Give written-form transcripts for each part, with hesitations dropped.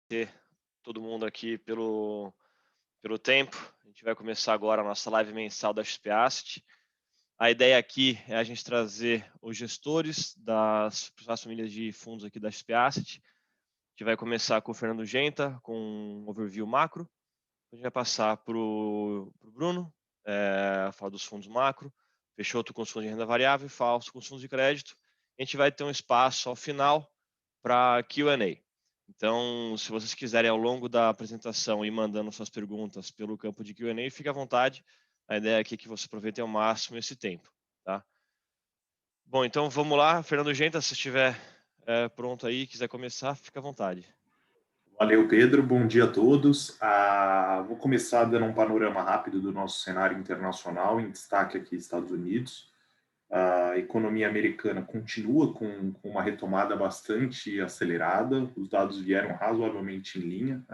Ter todo mundo aqui pelo tempo. A gente vai começar agora a nossa live mensal da XP Asset. A ideia aqui é a gente trazer os gestores das principais famílias de fundos aqui da XP Asset. A gente vai começar com o Fernando Genta, com um overview macro. A gente vai passar para o Bruno, falar dos fundos macro. Peixoto com os fundos de renda variável e Fausto com os fundos de crédito. A gente vai ter um espaço ao final para Q&A. Então, se vocês quiserem, ao longo da apresentação, ir mandando suas perguntas pelo campo de Q&A, fique à vontade. A ideia aqui é que você aproveite ao máximo esse tempo, tá? Bom, então vamos lá. Fernando Genta, se estiver pronto aí, quiser começar, fique à vontade. Valeu, Pedro. Bom dia a todos. Vou começar dando um panorama rápido do nosso cenário internacional, em destaque aqui Estados Unidos. A economia americana continua com uma retomada bastante acelerada. Os dados vieram razoavelmente em linha,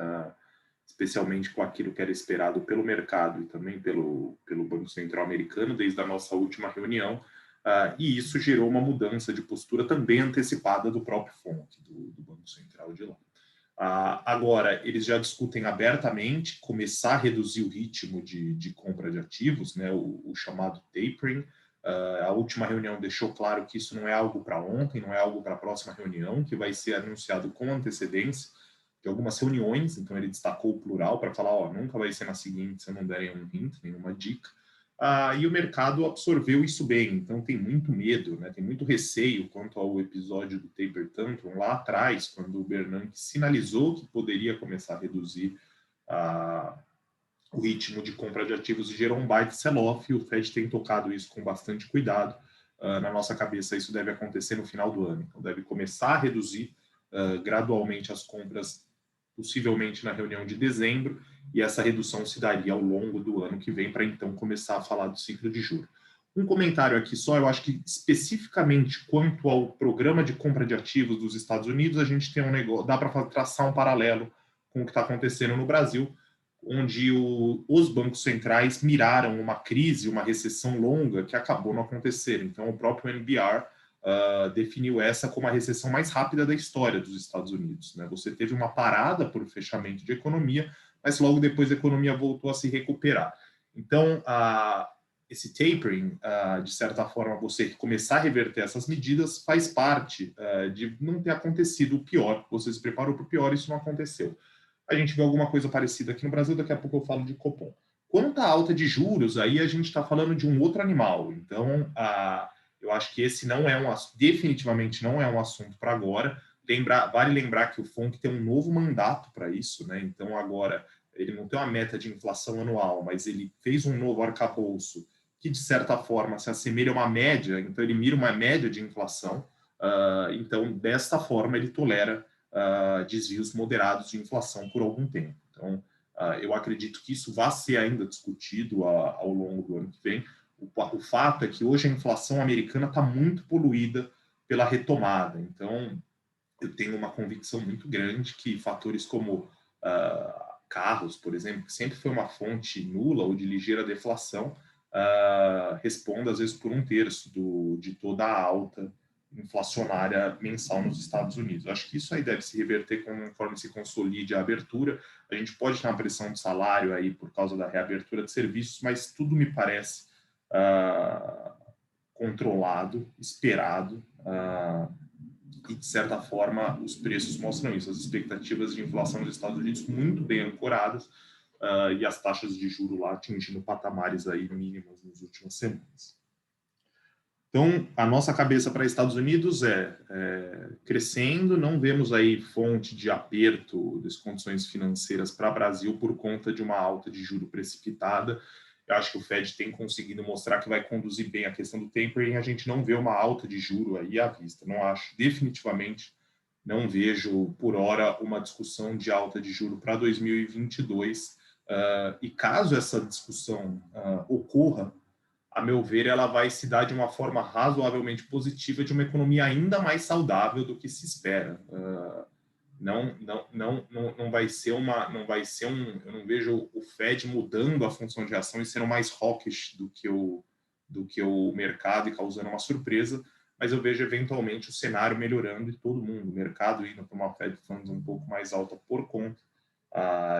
especialmente com aquilo que era esperado pelo mercado e também pelo Banco Central americano desde a nossa última reunião. E isso gerou uma mudança de postura também antecipada do próprio FONC, do Banco Central de lá. Agora, eles já discutem abertamente começar a reduzir o ritmo de compra de ativos, né, o chamado tapering. A última reunião deixou claro que isso não é algo para ontem, não é algo para a próxima reunião, que vai ser anunciado com antecedência de algumas reuniões. Então, ele destacou o plural para falar, nunca vai ser na seguinte se eu não derem um hint, nenhuma dica. E o mercado absorveu isso bem, então tem muito medo, né? Tem muito receio quanto ao episódio do Taper Tantrum lá atrás, quando o Bernanke sinalizou que poderia começar a reduzir o ritmo de compra de ativos e gerou um baita sell-off, e o Fed tem tocado isso com bastante cuidado. Na nossa cabeça, isso deve acontecer no final do ano, então deve começar a reduzir gradualmente as compras, possivelmente na reunião de dezembro, e essa redução se daria ao longo do ano que vem, para então começar a falar do ciclo de juros. Um comentário aqui só, eu acho que especificamente quanto ao programa de compra de ativos dos Estados Unidos, a gente tem um negócio, dá para traçar um paralelo com o que está acontecendo no Brasil, onde os bancos centrais miraram uma crise, uma recessão longa que acabou não acontecendo. Então, o próprio NBR definiu essa como a recessão mais rápida da história dos Estados Unidos, né? Você teve uma parada por fechamento de economia, mas logo depois a economia voltou a se recuperar. Então, esse tapering, de certa forma, você começar a reverter essas medidas, faz parte de não ter acontecido o pior. Você se preparou para o pior, isso não aconteceu. A gente vê alguma coisa parecida aqui no Brasil, daqui a pouco eu falo de Copom. Quanto à alta de juros, aí a gente está falando de um outro animal. Então, eu acho que esse não é definitivamente não é um assunto para agora. Vale lembrar que o FONC tem um novo mandato para isso, né? Então, agora, ele não tem uma meta de inflação anual, mas ele fez um novo arcabouço que, de certa forma, se assemelha a uma média, então ele mira uma média de inflação. Então, desta forma, ele tolera desvios moderados de inflação por algum tempo. Então, eu acredito que isso vai ser ainda discutido ao longo do ano que vem. O fato é que hoje a inflação americana está muito poluída pela retomada. Então, eu tenho uma convicção muito grande que fatores como carros, por exemplo, que sempre foi uma fonte nula ou de ligeira deflação, responda às vezes por um terço de toda a alta inflacionária mensal nos Estados Unidos. Acho que isso aí deve se reverter conforme se consolide a abertura. A gente pode ter uma pressão de salário aí por causa da reabertura de serviços, mas tudo me parece controlado, esperado, e de certa forma os preços mostram isso. As expectativas de inflação nos Estados Unidos muito bem ancoradas, e as taxas de juros lá atingindo patamares aí mínimos nas últimas semanas. Então, a nossa cabeça para Estados Unidos é crescendo, não vemos aí fonte de aperto das condições financeiras para o Brasil por conta de uma alta de juro precipitada. Eu acho que o Fed tem conseguido mostrar que vai conduzir bem a questão do tapering, a gente não vê uma alta de juro aí à vista. Não acho, definitivamente, não vejo por hora uma discussão de alta de juro para 2022. E caso essa discussão ocorra, a meu ver, ela vai se dar de uma forma razoavelmente positiva, de uma economia ainda mais saudável do que se espera. Não vai ser eu não vejo o Fed mudando a função de ação e sendo mais hawkish do que o mercado e causando uma surpresa, mas eu vejo eventualmente o cenário melhorando e todo mundo, o mercado indo para uma Fed Funds um pouco mais alta por conta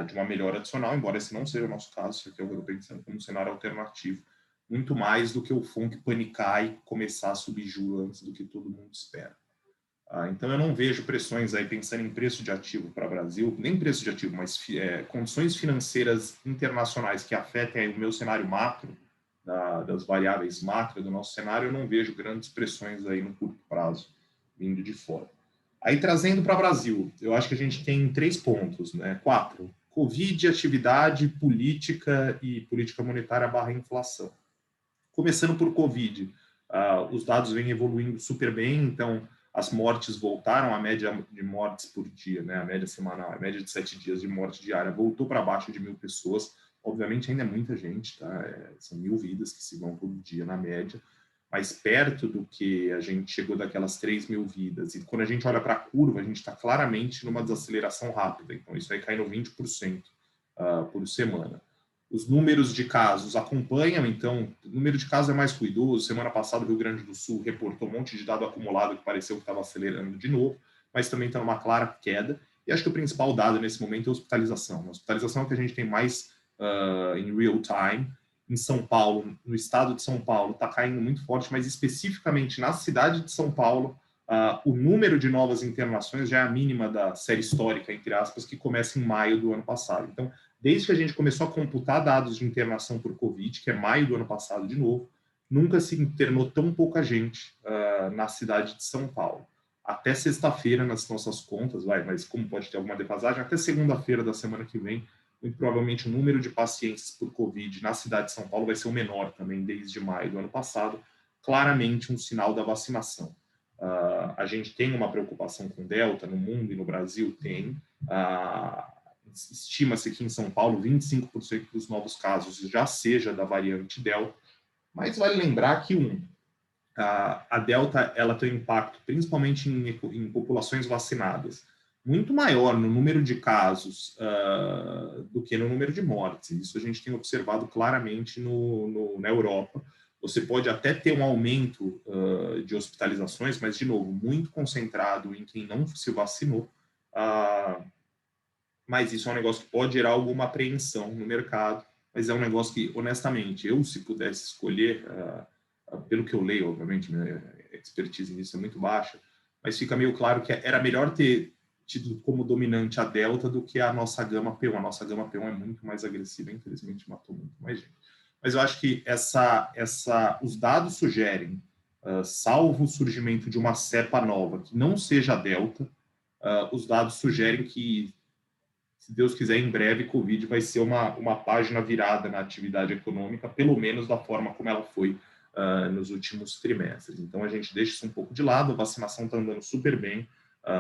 de uma melhora adicional, embora esse não seja o nosso caso, isso aqui eu estou pensando como um cenário alternativo, muito mais do que o FONC panicar e começar a subir juros antes do que todo mundo espera. Então eu não vejo pressões aí pensando em preço de ativo para o Brasil, nem preço de ativo, mas condições financeiras internacionais que afetem aí o meu cenário macro, das variáveis macro do nosso cenário, eu não vejo grandes pressões aí no curto prazo vindo de fora. Aí trazendo para o Brasil, eu acho que a gente tem 3 pontos, né? 4. Covid, atividade, política e política monetária / inflação. Começando por Covid, os dados vêm evoluindo super bem, então as mortes voltaram, a média de mortes por dia, né? A média semanal, a média de 7 dias de morte diária voltou para baixo de 1.000 pessoas. Obviamente ainda é muita gente, tá? São 1.000 vidas que se vão todo dia na média, mas perto do que a gente chegou daquelas 3.000 vidas. E quando a gente olha para a curva, a gente está claramente numa desaceleração rápida. Então, isso vai caindo 20% por semana. Os números de casos acompanham, então, o número de casos é mais ruidoso. Semana passada, o Rio Grande do Sul reportou um monte de dado acumulado que pareceu que estava acelerando de novo, mas também está numa clara queda. E acho que o principal dado nesse momento é a hospitalização. A hospitalização é o que a gente tem mais em real time. Em São Paulo, no estado de São Paulo, está caindo muito forte, mas especificamente na cidade de São Paulo, o número de novas internações já é a mínima da série histórica, entre aspas, que começa em maio do ano passado. Então, desde que a gente começou a computar dados de internação por Covid, que é maio do ano passado de novo, nunca se internou tão pouca gente na cidade de São Paulo. Até sexta-feira, nas nossas contas, mas como pode ter alguma defasagem, até segunda-feira da semana que vem, muito provavelmente o número de pacientes por Covid na cidade de São Paulo vai ser o menor também desde maio do ano passado, claramente um sinal da vacinação. A gente tem uma preocupação com Delta no mundo e no Brasil, tem. Estima-se que em São Paulo 25% dos novos casos já seja da variante Delta, mas vale lembrar que a Delta ela tem um impacto principalmente em populações vacinadas muito maior no número de casos do que no número de mortes. Isso a gente tem observado claramente na Europa. Você pode até ter um aumento de hospitalizações, mas, de novo, muito concentrado em quem não se vacinou. Mas isso é um negócio que pode gerar alguma apreensão no mercado, mas é um negócio que, honestamente, eu, se pudesse escolher, pelo que eu leio, obviamente, minha expertise nisso é muito baixa, mas fica meio claro que era melhor ter tido como dominante a Delta do que a nossa gama P1. A nossa gama P1 é muito mais agressiva, infelizmente matou muito mais gente. Mas eu acho que os dados sugerem, salvo o surgimento de uma cepa nova que não seja a Delta, os dados sugerem que, se Deus quiser, em breve, Covid vai ser uma página virada na atividade econômica, pelo menos da forma como ela foi nos últimos trimestres. Então, a gente deixa isso um pouco de lado, a vacinação está andando super bem,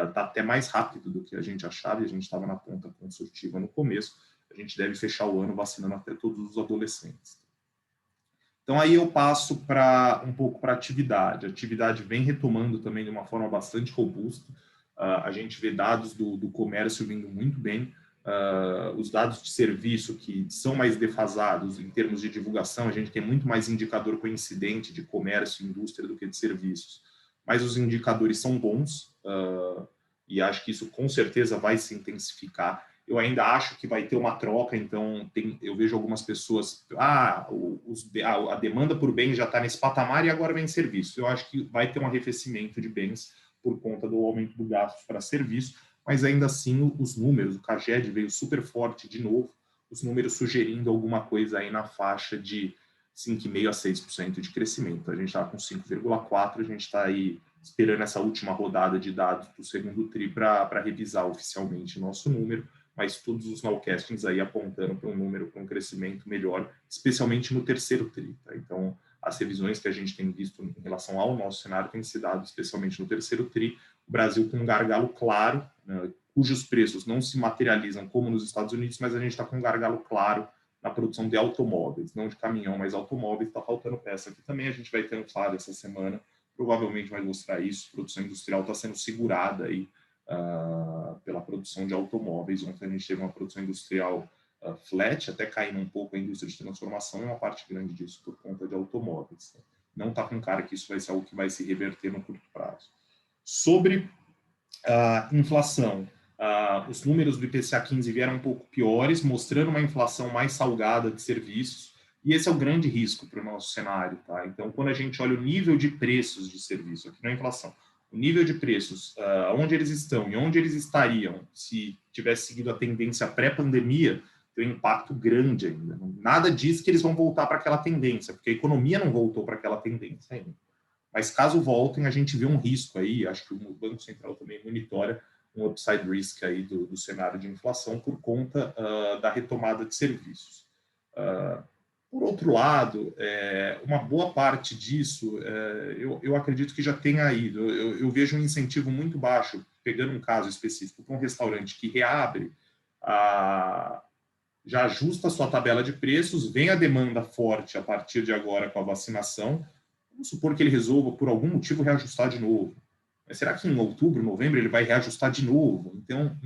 está até mais rápido do que a gente achava, e a gente estava na ponta consultiva no começo, a gente deve fechar o ano vacinando até todos os adolescentes. Então, aí eu passo um pouco para a atividade. A atividade vem retomando também de uma forma bastante robusta, a gente vê dados do comércio vindo muito bem, os dados de serviço que são mais defasados em termos de divulgação, a gente tem muito mais indicador coincidente de comércio e indústria do que de serviços, mas os indicadores são bons, e acho que isso com certeza vai se intensificar. Eu ainda acho que vai ter uma troca, então eu vejo algumas pessoas, a demanda por bens já está nesse patamar e agora vem serviço. Eu acho que vai ter um arrefecimento de bens por conta do aumento do gasto para serviço, mas ainda assim os números, o CAGED veio super forte de novo, os números sugerindo alguma coisa aí na faixa de 5,5% a 6% de crescimento. A gente está com 5,4%, a gente está aí esperando essa última rodada de dados do segundo TRI para revisar oficialmente o nosso número, mas todos os nowcastings aí apontando para um número com um crescimento melhor, especialmente no terceiro TRI. Tá? Então, as revisões que a gente tem visto em relação ao nosso cenário têm se dado especialmente no terceiro TRI, o Brasil com um gargalo claro, né, cujos preços não se materializam como nos Estados Unidos, mas a gente está com um gargalo claro na produção de automóveis, não de caminhão, mas automóveis, está faltando peça aqui também, a gente vai ter um FAD essa semana, provavelmente vai mostrar isso, a produção industrial está sendo segurada aí pela produção de automóveis. Ontem a gente teve uma produção industrial flat, até caindo um pouco a indústria de transformação, e uma parte grande disso por conta de automóveis. não está com cara que isso vai ser algo que vai se reverter no curto prazo. Sobre a inflação, os números do IPCA 15 vieram um pouco piores, mostrando uma inflação mais salgada de serviços, e esse é o grande risco para o nosso cenário. Tá? Então, quando a gente olha o nível de preços de serviço, aqui não é inflação, o nível de preços, onde eles estão e onde eles estariam se tivesse seguido a tendência pré-pandemia, tem um impacto grande ainda. Nada diz que eles vão voltar para aquela tendência, porque a economia não voltou para aquela tendência ainda. Mas caso voltem, a gente vê um risco aí, acho que o Banco Central também monitora um upside risk aí do cenário de inflação por conta da retomada de serviços. Por outro lado, uma boa parte disso, eu acredito que já tenha ido. Eu vejo um incentivo muito baixo, pegando um caso específico, para um restaurante que reabre, já ajusta a sua tabela de preços, vem a demanda forte a partir de agora com a vacinação, vamos supor que ele resolva, por algum motivo, reajustar de novo. Mas será que em outubro, novembro, ele vai reajustar de novo? Então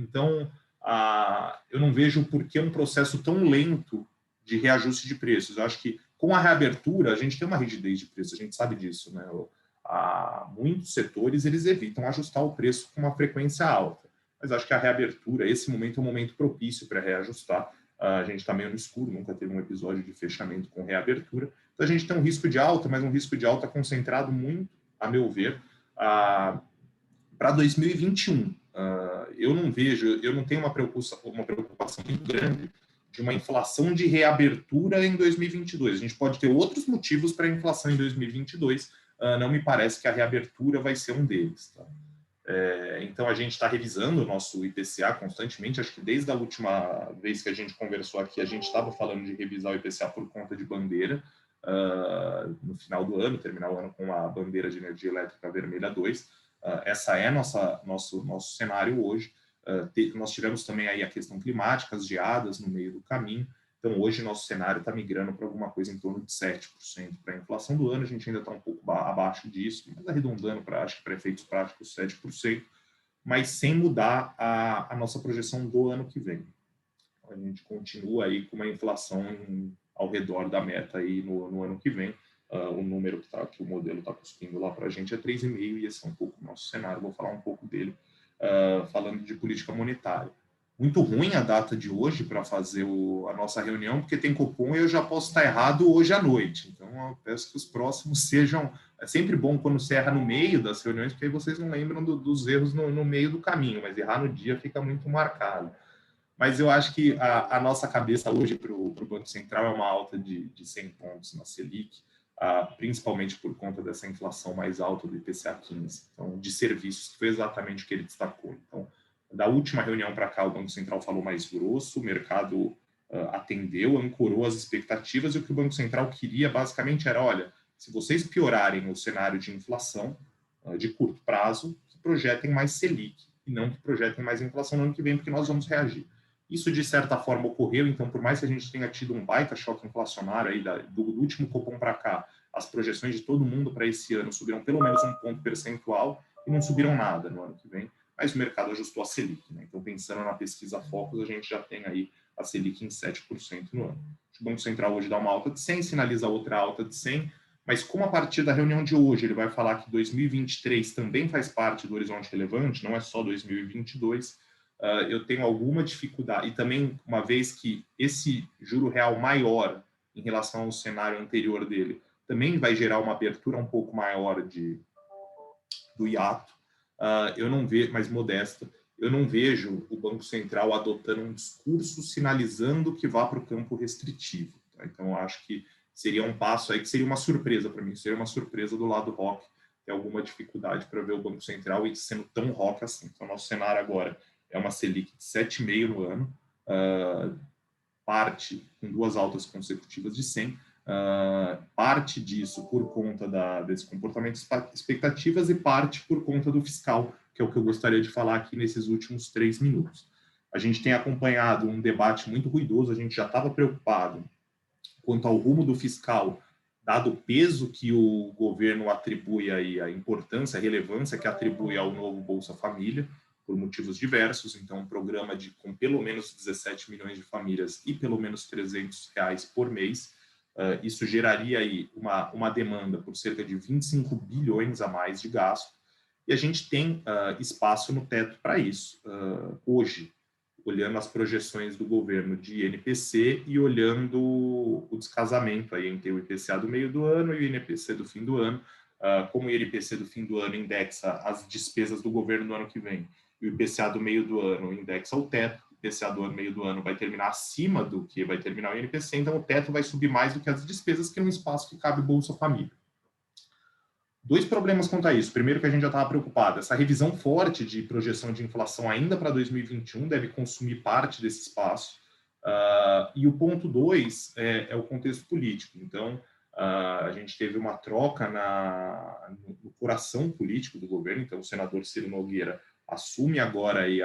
eu não vejo por que um processo tão lento de reajuste de preços. Eu acho que com a reabertura, a gente tem uma rigidez de preço, a gente sabe disso, né? Muitos setores, eles evitam ajustar o preço com uma frequência alta. Mas acho que a reabertura, esse momento é um momento propício para reajustar. A gente está meio no escuro, nunca teve um episódio de fechamento com reabertura. Então, a gente tem um risco de alta, mas um risco de alta concentrado muito, a meu ver, para 2021. Eu não tenho uma preocupação muito grande de uma inflação de reabertura em 2022. A gente pode ter outros motivos para a inflação em 2022, não me parece que a reabertura vai ser um deles. Tá? Então, a gente está revisando o nosso IPCA constantemente. Acho que desde a última vez que a gente conversou aqui, a gente estava falando de revisar o IPCA por conta de bandeira, no final do ano, terminar o ano com a bandeira de energia elétrica vermelha 2. Essa é nosso cenário hoje. Nós tivemos também aí a questão climática, as geadas no meio do caminho. Então, hoje, nosso cenário está migrando para alguma coisa em torno de 7% para a inflação do ano. A gente ainda está um pouco abaixo disso, mas arredondando acho que para efeitos práticos, 7%, mas sem mudar a nossa projeção do ano que vem. A gente continua aí com uma inflação ao redor da meta aí no ano que vem. O número que o modelo está cuspindo lá para a gente é 3,5%, e esse é um pouco o nosso cenário. Vou falar um pouco dele, falando de política monetária. Muito ruim a data de hoje para fazer a nossa reunião, porque tem Copom e eu já posso estar errado hoje à noite. Então, eu peço que os próximos sejam... É sempre bom quando você erra no meio das reuniões, porque aí vocês não lembram dos erros no meio do caminho, mas errar no dia fica muito marcado. Mas eu acho que a nossa cabeça hoje para o Banco Central é uma alta de 100 pontos na Selic, principalmente por conta dessa inflação mais alta do IPCA 15, então, de serviços, que foi exatamente o que ele destacou. Então, da última reunião para cá, o Banco Central falou mais grosso, o mercado atendeu, ancorou as expectativas, e o que o Banco Central queria, basicamente, era, olha, se vocês piorarem o cenário de inflação de curto prazo, que projetem mais Selic, e não que projetem mais inflação no ano que vem, porque nós vamos reagir. Isso, de certa forma, ocorreu. Então, por mais que a gente tenha tido um baita choque inflacionário aí do último Copom para cá, as projeções de todo mundo para esse ano subiram pelo menos um ponto percentual e não subiram nada no ano que vem, mas o mercado ajustou a Selic. Né? Então, pensando na pesquisa Focus, a gente já tem aí a Selic em 7% no ano. O Banco Central hoje dá uma alta de 100, sinaliza outra alta de 100, mas como a partir da reunião de hoje ele vai falar que 2023 também faz parte do horizonte relevante, não é só 2022, eu tenho alguma dificuldade. E também, uma vez que esse juro real maior em relação ao cenário anterior dele também vai gerar uma abertura um pouco maior do hiato, eu não vejo, mais modesta, eu não vejo o Banco Central adotando um discurso sinalizando que vá para o campo restritivo. Tá? Então, eu acho que seria um passo aí que seria uma surpresa para mim, seria uma surpresa do lado rock, ter alguma dificuldade para ver o Banco Central e sendo tão rock assim. Então, nosso cenário agora é uma Selic de 7,5% no ano, parte com 2 altas consecutivas de 100%, parte disso por conta desse comportamento de expectativas e parte por conta do fiscal, que é o que eu gostaria de falar aqui nesses últimos 3 minutos. A gente tem acompanhado um debate muito ruidoso, a gente já estava preocupado quanto ao rumo do fiscal, dado o peso que o governo atribui aí, a importância, a relevância que atribui ao novo Bolsa Família, por motivos diversos. Então, um programa com pelo menos 17 milhões de famílias e pelo menos R$300 por mês. Isso geraria aí uma demanda por cerca de 25 bilhões a mais de gasto, e a gente tem espaço no teto para isso. Hoje, olhando as projeções do governo de INPC e olhando o descasamento aí entre o IPCA do meio do ano e o INPC do fim do ano, como o INPC do fim do ano indexa as despesas do governo no ano que vem, e o IPCA do meio do ano indexa o teto, o IPCA do meio do ano vai terminar acima do que vai terminar o INPC, então o teto vai subir mais do que as despesas, que é um espaço que cabe Bolsa Família. Dois problemas quanto a isso. Primeiro, que a gente já estava preocupado, essa revisão forte de projeção de inflação ainda para 2021 deve consumir parte desse espaço. E o ponto 2 é o contexto político. Então, a gente teve uma troca no coração político do governo. Então, o senador Ciro Nogueira assume agora aí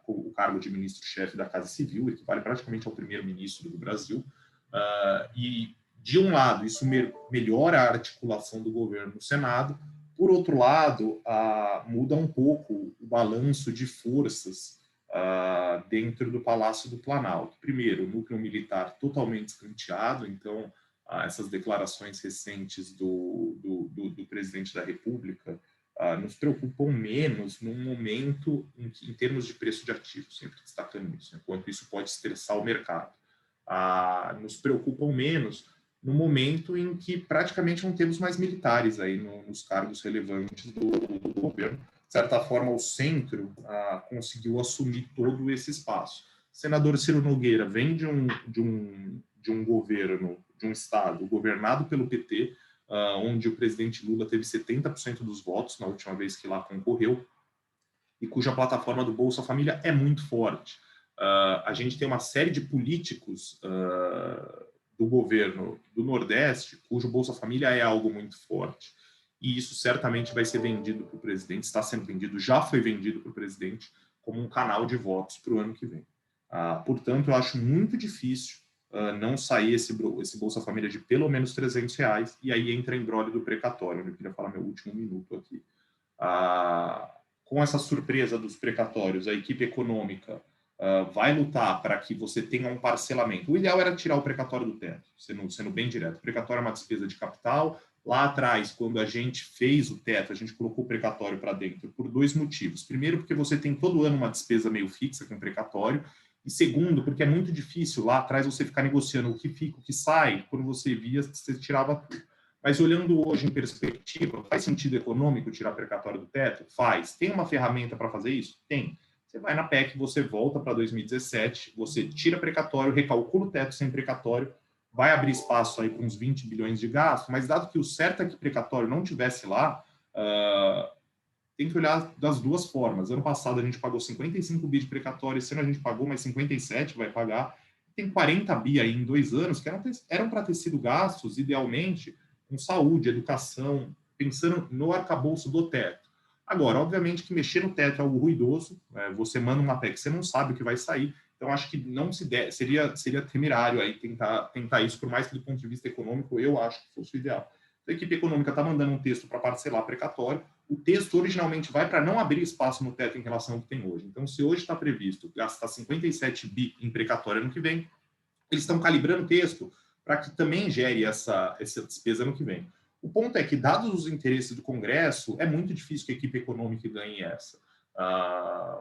o cargo de ministro-chefe da Casa Civil, equivale praticamente ao primeiro-ministro do Brasil. E de um lado, isso melhora a articulação do governo no Senado, por outro lado, muda um pouco o balanço de forças dentro do Palácio do Planalto. Primeiro, o núcleo militar totalmente escanteado, então essas declarações recentes do presidente da República nos preocupam menos num momento em termos de preço de ativos, sempre destacando isso, enquanto isso pode estressar o mercado. Nos preocupam menos no momento em que praticamente não temos mais militares aí nos cargos relevantes do governo. De certa forma, o centro conseguiu assumir todo esse espaço. O senador Ciro Nogueira vem de um governo, de um estado governado pelo PT, onde o presidente Lula teve 70% dos votos na última vez que lá concorreu, e cuja plataforma do Bolsa Família é muito forte. A gente tem uma série de políticos do governo do Nordeste, cujo Bolsa Família é algo muito forte. E isso certamente vai ser vendido para o presidente, está sendo vendido, já foi vendido para o presidente, como um canal de votos para o ano que vem. Portanto, eu acho muito difícil não sair esse Bolsa Família de pelo menos R$300, e aí entra embrólio do precatório, eu queria falar meu último minuto aqui. Com essa surpresa dos precatórios, a equipe econômica vai lutar para que você tenha um parcelamento. O ideal era tirar o precatório do teto, sendo bem direto. O precatório é uma despesa de capital. Lá atrás, quando a gente fez o teto, a gente colocou o precatório para dentro por dois motivos. Primeiro, porque você tem todo ano uma despesa meio fixa com o precatório. E segundo, porque é muito difícil lá atrás você ficar negociando o que fica, o que sai. Quando você via, você tirava tudo. Mas olhando hoje em perspectiva, faz sentido econômico tirar precatório do teto? Faz. Tem uma ferramenta para fazer isso? Tem. Você vai na PEC, você volta para 2017, você tira precatório, recalcula o teto sem precatório, vai abrir espaço aí com uns 20 bilhões de gasto, mas dado que o certo é que precatório não tivesse lá, tem que olhar das duas formas. Ano passado a gente pagou 55 bi de precatório, esse ano a gente pagou mais 57, vai pagar. Tem 40 bi aí em 2 anos que eram para ter sido gastos, idealmente, com saúde, educação, pensando no arcabouço do teto. Agora, obviamente que mexer no teto é algo ruidoso, você manda uma PEC, você não sabe o que vai sair, então acho que não seria temerário aí tentar isso, por mais que do ponto de vista econômico eu acho que fosse o ideal. Então, a equipe econômica está mandando um texto para parcelar precatório, o texto originalmente vai para não abrir espaço no teto em relação ao que tem hoje. Então, se hoje está previsto gastar 57 bi em precatório ano que vem, eles estão calibrando o texto para que também gere essa despesa ano que vem. O ponto é que, dados os interesses do Congresso, é muito difícil que a equipe econômica ganhe essa.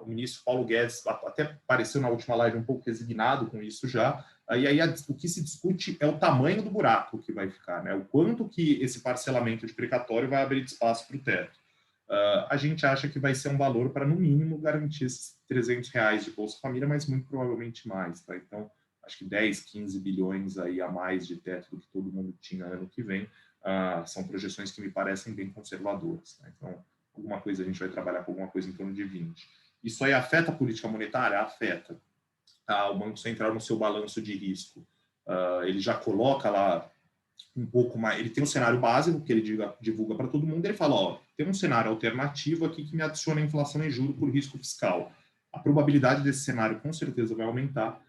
O ministro Paulo Guedes até pareceu na última live um pouco resignado com isso já, e aí o que se discute é o tamanho do buraco que vai ficar, né? O quanto que esse parcelamento de precatório vai abrir espaço para o teto. A gente acha que vai ser um valor para, no mínimo, garantir esses R$300 de Bolsa Família, mas muito provavelmente mais, tá? Então, acho que 10, 15 bilhões aí a mais de teto do que todo mundo tinha ano que vem, são projeções que me parecem bem conservadoras, tá? Então, alguma coisa a gente vai trabalhar com alguma coisa em torno de 20. Isso aí afeta a política monetária? Afeta. O Banco Central, no seu balanço de risco, ele já coloca lá um pouco mais, ele tem um cenário básico que ele divulga para todo mundo, ele fala, tem um cenário alternativo aqui que me adiciona a inflação em juros por risco fiscal. A probabilidade desse cenário com certeza vai aumentar,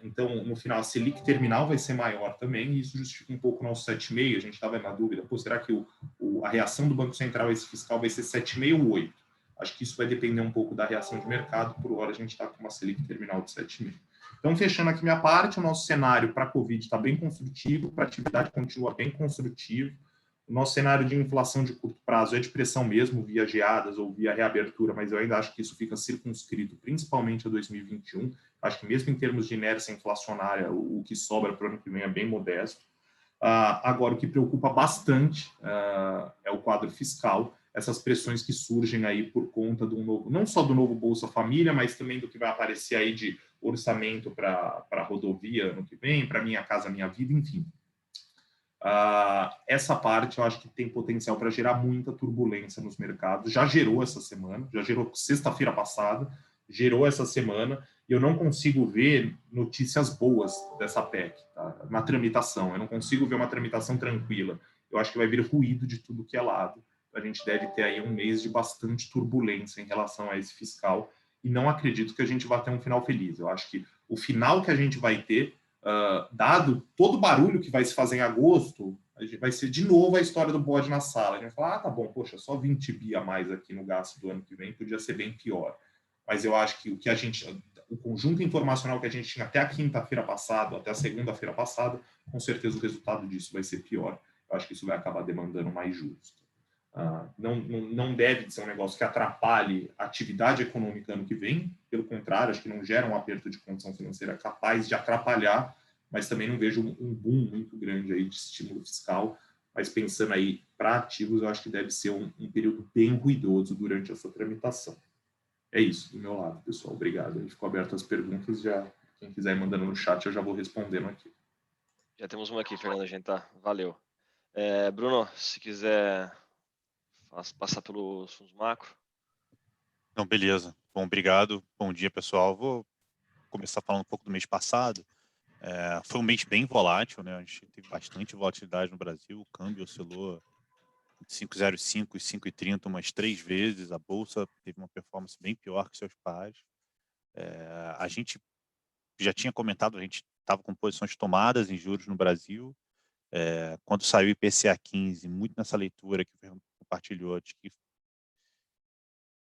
então no final a Selic terminal vai ser maior também, e isso justifica um pouco o nosso 7,5%, a gente estava na dúvida, será que a reação do Banco Central a esse fiscal vai ser 7,5% ou 8%? Acho que isso vai depender um pouco da reação de mercado, por hora a gente está com uma Selic terminal de 7,5%. Então, fechando aqui minha parte, o nosso cenário para a Covid está bem construtivo, para a atividade continua bem construtivo. O nosso cenário de inflação de curto prazo é de pressão mesmo, via geadas ou via reabertura, mas eu ainda acho que isso fica circunscrito, principalmente a 2021. Acho que mesmo em termos de inércia inflacionária, o que sobra para o ano que vem é bem modesto. Agora, o que preocupa bastante é o quadro fiscal, essas pressões que surgem aí por conta do novo, não só do novo Bolsa Família, mas também do que vai aparecer aí de orçamento para a rodovia ano que vem, para Minha Casa Minha Vida, enfim. Essa parte eu acho que tem potencial para gerar muita turbulência nos mercados. Já gerou essa semana, já gerou sexta-feira passada, gerou essa semana, e eu não consigo ver notícias boas dessa PEC, tá? Na tramitação. Eu não consigo ver uma tramitação tranquila. Eu acho que vai vir ruído de tudo que é lado. A gente deve ter aí um mês de bastante turbulência em relação a esse fiscal, e não acredito que a gente vá ter um final feliz. Eu acho que o final que a gente vai ter, dado todo o barulho que vai se fazer em agosto, a gente vai ser de novo a história do bode na sala. A gente vai falar, tá bom, poxa, só 20 bi a mais aqui no gasto do ano que vem, podia ser bem pior. Mas eu acho que o conjunto informacional que a gente tinha até a quinta-feira passada, até a segunda-feira passada, com certeza o resultado disso vai ser pior. Eu acho que isso vai acabar demandando mais juros. Não deve ser um negócio que atrapalhe a atividade econômica ano que vem, pelo contrário, acho que não gera um aperto de condição financeira capaz de atrapalhar, mas também não vejo um boom muito grande aí de estímulo fiscal, mas pensando aí para ativos, eu acho que deve ser um período bem ruidoso durante essa tramitação. É isso do meu lado, pessoal. Obrigado. Aí ficou aberto as perguntas, já quem quiser ir mandando no chat, eu já vou respondendo aqui. Já temos uma aqui, Fernando, a gente tá. Valeu. Bruno, se quiser passar pelos fundos macro. Não, beleza. Bom, obrigado. Bom dia, pessoal. Vou começar falando um pouco do mês passado. Foi um mês bem volátil, né? A gente teve bastante volatilidade no Brasil. O câmbio oscilou de 5,05 e 5,30 umas 3 vezes. A Bolsa teve uma performance bem pior que seus pares. A gente já tinha comentado, a gente estava com posições tomadas em juros no Brasil. Quando saiu o IPCA 15, muito nessa leitura que o Fernando compartilhou, de que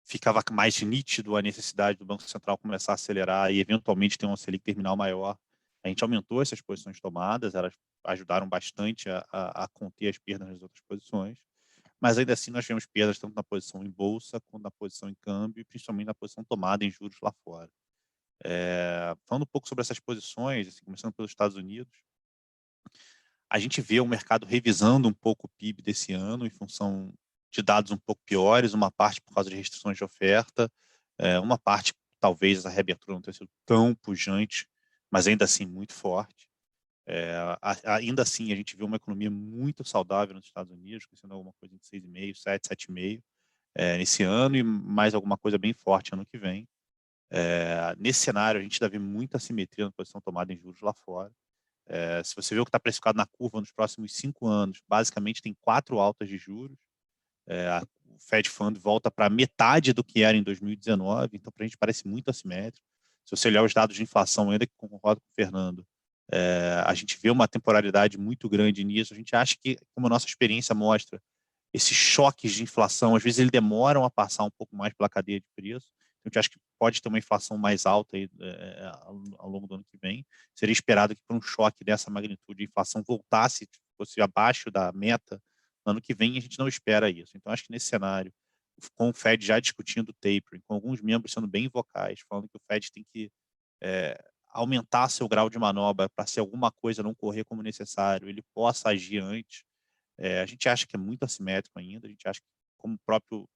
ficava mais nítido a necessidade do Banco Central começar a acelerar e eventualmente ter uma Selic terminal maior. A gente aumentou essas posições tomadas, elas ajudaram bastante a conter as perdas nas outras posições, mas ainda assim nós tivemos perdas tanto na posição em bolsa, quanto na posição em câmbio, e principalmente na posição tomada em juros lá fora. Falando um pouco sobre essas posições, assim, começando pelos Estados Unidos, a gente vê o mercado revisando um pouco o PIB desse ano em função de dados um pouco piores, uma parte por causa de restrições de oferta, uma parte talvez a reabertura não tenha sido tão pujante, mas ainda assim muito forte. Ainda assim a gente vê uma economia muito saudável nos Estados Unidos, crescendo alguma coisa de 6,5%, 7%, 7,5% nesse ano, e mais alguma coisa bem forte ano que vem. Nesse cenário a gente deve muita assimetria na posição tomada em juros lá fora. Se você vê o que está precificado na curva nos próximos 5 anos, basicamente tem 4 altas de juros. O Fed Fund volta para metade do que era em 2019, então para a gente parece muito assimétrico. Se você olhar os dados de inflação, ainda que concordo com o Fernando, a gente vê uma temporalidade muito grande nisso. A gente acha que, como a nossa experiência mostra, esses choques de inflação, às vezes eles demoram a passar um pouco mais pela cadeia de preço. Então, a gente acha que pode ter uma inflação mais alta aí, ao longo do ano que vem. Seria esperado que, por um choque dessa magnitude, a inflação voltasse, fosse abaixo da meta no ano que vem, e a gente não espera isso. Então, acho que nesse cenário, com o Fed já discutindo o tapering, com alguns membros sendo bem vocais, falando que o Fed tem que aumentar seu grau de manobra para, se alguma coisa não correr como necessário, ele possa agir antes. A gente acha que é muito assimétrico ainda, a gente acha que, como o próprio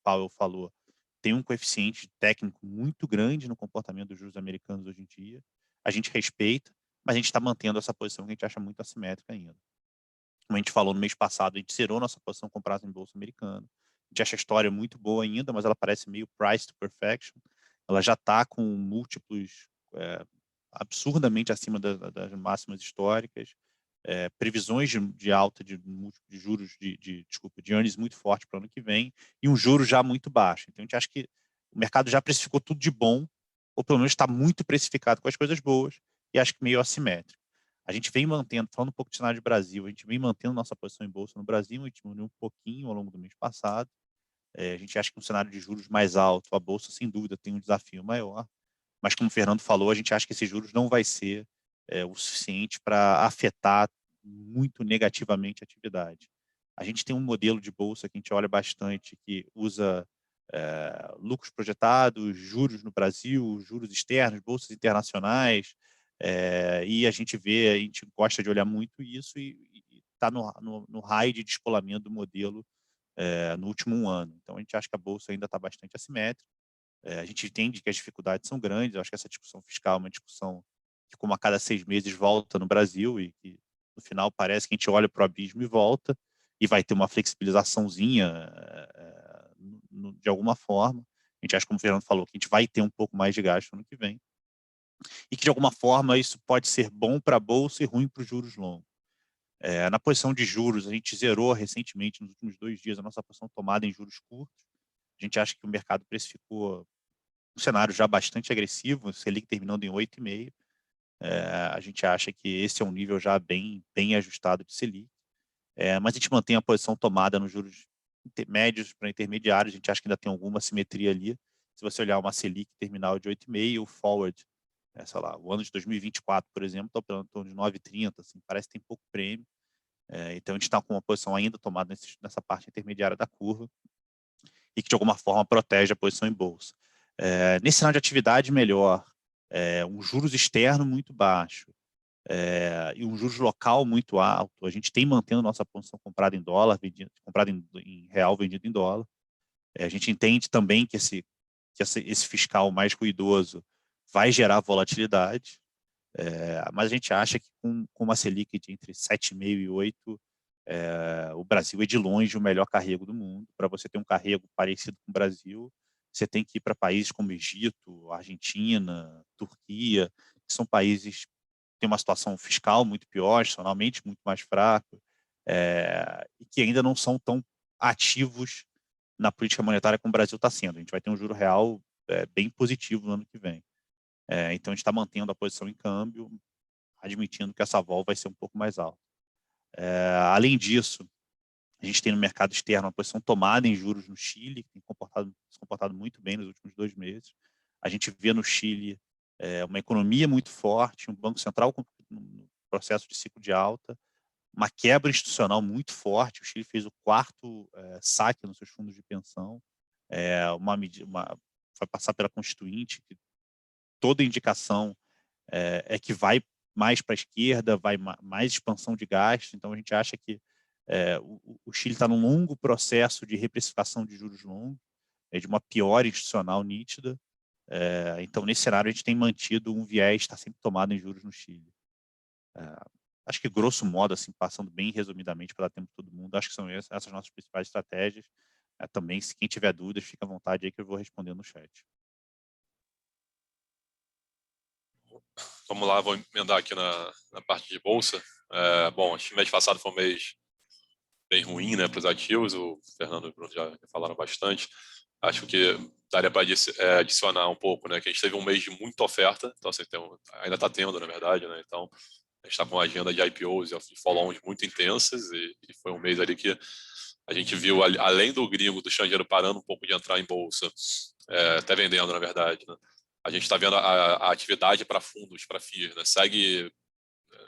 Powell falou, tem um coeficiente técnico muito grande no comportamento dos juros americanos hoje em dia. A gente respeita, mas a gente está mantendo essa posição que a gente acha muito assimétrica ainda. Como a gente falou no mês passado, a gente zerou nossa posição com prazo em bolsa americana. A gente acha a história muito boa ainda, mas ela parece meio price to perfection. Ela já está com múltiplos absurdamente acima das máximas históricas. Previsões de alta de juros, de earnings muito forte para o ano que vem, e um juro já muito baixo. Então, a gente acha que o mercado já precificou tudo de bom, ou pelo menos está muito precificado com as coisas boas, e acho que meio assimétrico. A gente vem mantendo, falando um pouco do cenário de Brasil, a gente vem mantendo nossa posição em bolsa no Brasil, a gente diminuiu um pouquinho ao longo do mês passado. A gente acha que um cenário de juros mais alto, a bolsa, sem dúvida, tem um desafio maior, mas como o Fernando falou, a gente acha que esses juros não vai ser o suficiente para afetar muito negativamente a atividade. A gente tem um modelo de bolsa que a gente olha bastante, que usa lucros projetados, juros no Brasil, juros externos, bolsas internacionais, e a gente gosta de olhar muito isso e está no raio de descolamento do modelo no último 1 ano. Então, a gente acha que a bolsa ainda está bastante assimétrica. A gente entende que as dificuldades são grandes. Eu acho que essa discussão fiscal é uma discussão que, como a cada 6 meses, volta no Brasil e que, no final, parece que a gente olha para o abismo e volta e vai ter uma flexibilizaçãozinha de alguma forma. A gente acha, como o Fernando falou, que a gente vai ter um pouco mais de gasto no ano que vem e que, de alguma forma, isso pode ser bom para a bolsa e ruim para os juros longos. Na posição de juros, a gente zerou recentemente, nos últimos 2 dias, a nossa posição tomada em juros curtos. A gente acha que o mercado precificou um cenário já bastante agressivo, Selic terminando em 8,5. A gente acha que esse é um nível já bem ajustado de Selic. Mas a gente mantém a posição tomada nos juros médios para intermediários. A gente acha que ainda tem alguma simetria ali. Se você olhar uma Selic terminal de 8,5, o forward, sei lá, o ano de 2024, por exemplo, está operando em torno de 9,30, assim, parece que tem pouco prêmio. Então, a gente está com uma posição ainda tomada nessa parte intermediária da curva e que, de alguma forma, protege a posição em bolsa. Nesse cenário de atividade melhor, um juros externo muito baixo e um juros local muito alto, a gente tem mantendo nossa posição comprada em dólar, comprada em real, vendida em dólar. A gente entende também que esse fiscal mais ruidoso vai gerar volatilidade, mas a gente acha que com uma Selic de entre 7,5 e 8, o Brasil é de longe o melhor carrego do mundo. Para você ter um carrego parecido com o Brasil, você tem que ir para países como Egito, Argentina, Turquia, que são países que têm uma situação fiscal muito pior, institucionalmente muito mais fraca, e que ainda não são tão ativos na política monetária como o Brasil está sendo. A gente vai ter um juro real bem positivo no ano que vem. Então, a gente está mantendo a posição em câmbio, admitindo que essa vol vai ser um pouco mais alta. Além disso, a gente tem no mercado externo uma posição tomada em juros no Chile, que tem se comportado muito bem nos últimos 2 meses. A gente vê no Chile uma economia muito forte, um Banco Central no processo de ciclo de alta, uma quebra institucional muito forte. O Chile fez o 4º saque nos seus fundos de pensão, vai passar pela Constituinte, que toda indicação é que vai mais para a esquerda, vai mais expansão de gastos. Então, a gente acha que o Chile está num longo processo de reprecificação de juros longos, de uma piora institucional nítida. Então, nesse cenário, a gente tem mantido um viés, está sempre tomado em juros no Chile. Acho que, grosso modo, assim, passando bem resumidamente para dar tempo para todo mundo, acho que são essas nossas principais estratégias. Também, se quem tiver dúvidas, fica à vontade aí que eu vou responder no chat. Vamos lá, vou emendar aqui na parte de bolsa. Bom, acho que o mês passado foi um mês bem ruim, né, para os ativos. O Fernando e o Bruno já falaram bastante. Acho que daria para adicionar um pouco, né, que a gente teve um mês de muita oferta, então assim, ainda está tendo, na verdade, né, então a gente está com uma agenda de IPOs e follow-ons muito intensas e foi um mês ali que a gente viu, além do gringo, do estrangeiro parando um pouco de entrar em bolsa, até vendendo, na verdade, né, a gente está vendo a atividade para fundos, para FIIs, né, segue,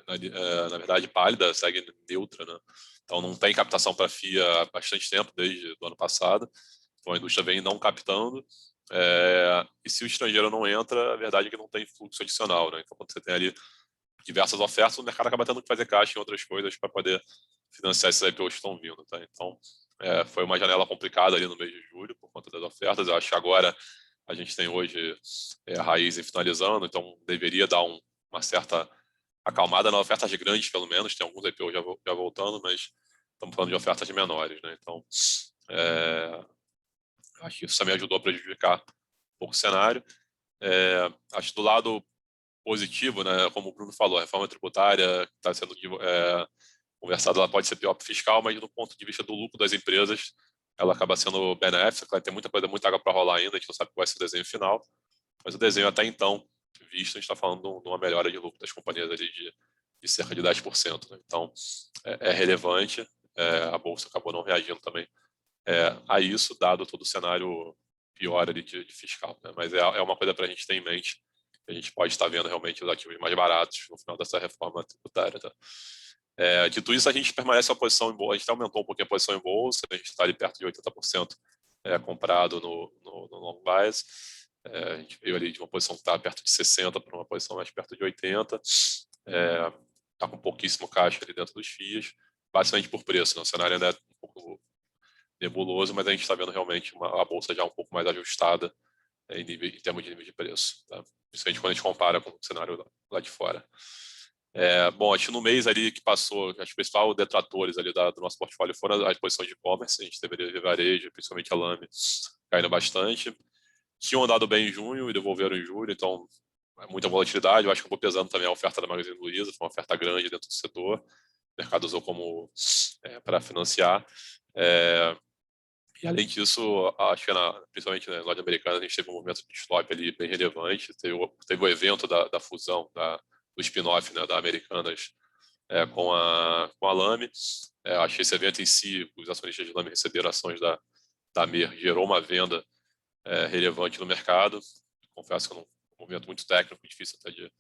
na verdade, pálida, segue neutra, né, então não tem captação para FII há bastante tempo, desde o ano passado. Então a indústria vem não captando, e se o estrangeiro não entra, a verdade é que não tem fluxo adicional, né? Então, quando você tem ali diversas ofertas, o mercado acaba tendo que fazer caixa em outras coisas para poder financiar esses IPOs que estão vindo, tá? Então, foi uma janela complicada ali no mês de julho por conta das ofertas. Eu acho que agora a gente tem hoje a Raizen finalizando, então deveria dar uma certa acalmada nas ofertas grandes, pelo menos. Tem alguns IPOs já voltando, mas estamos falando de ofertas menores, né? Então, acho que isso também ajudou a prejudicar um pouco o cenário. Acho que do lado positivo, né, como o Bruno falou, a reforma tributária que está sendo conversada, ela pode ser pior para o fiscal, mas do ponto de vista do lucro das empresas, ela acaba sendo benéfica. Ela tem muita água para rolar ainda, a gente não sabe qual vai ser o desenho final, mas o desenho até então, visto, a gente está falando de uma melhora de lucro das companhias ali de cerca de 10%. Né? Então, é relevante. A Bolsa acabou não reagindo também a isso, dado todo o cenário pior ali de fiscal. Né? Mas é uma coisa para a gente ter em mente, a gente pode estar vendo realmente os ativos mais baratos no final dessa reforma tributária. Tá? Dito isso, a gente permanece a posição em bolsa, a gente aumentou um pouquinho a posição em bolsa, a gente está ali perto de 80% comprado no long bias. A gente veio ali de uma posição que está perto de 60 para uma posição mais perto de 80. Está com pouquíssimo caixa ali dentro dos FIIs, basicamente por preço. Né? O cenário ainda é um pouco nebuloso, mas a gente está vendo realmente a bolsa já um pouco mais ajustada em termos de nível de preço. Tá? Principalmente quando a gente compara com o cenário lá de fora. Bom, acho que no mês ali que passou, os principais detratores ali do nosso portfólio foram as posições de e-commerce. A gente deveria ver varejo, principalmente a Lame, caindo bastante. Tinham andado bem em junho e devolveram em julho, então muita volatilidade. Eu acho que acabou pesando também a oferta da Magazine Luiza, foi uma oferta grande dentro do setor. O mercado usou como para financiar. E além disso, acho que principalmente na loja americana, a gente teve um movimento de stop ali bem relevante. Teve o evento da fusão, do spin-off, né, da Americanas com a Lame. Acho que esse evento em si, os acionistas de Lame receberam ações da MER, gerou uma venda relevante no mercado. Confesso que é um movimento muito técnico, difícil até de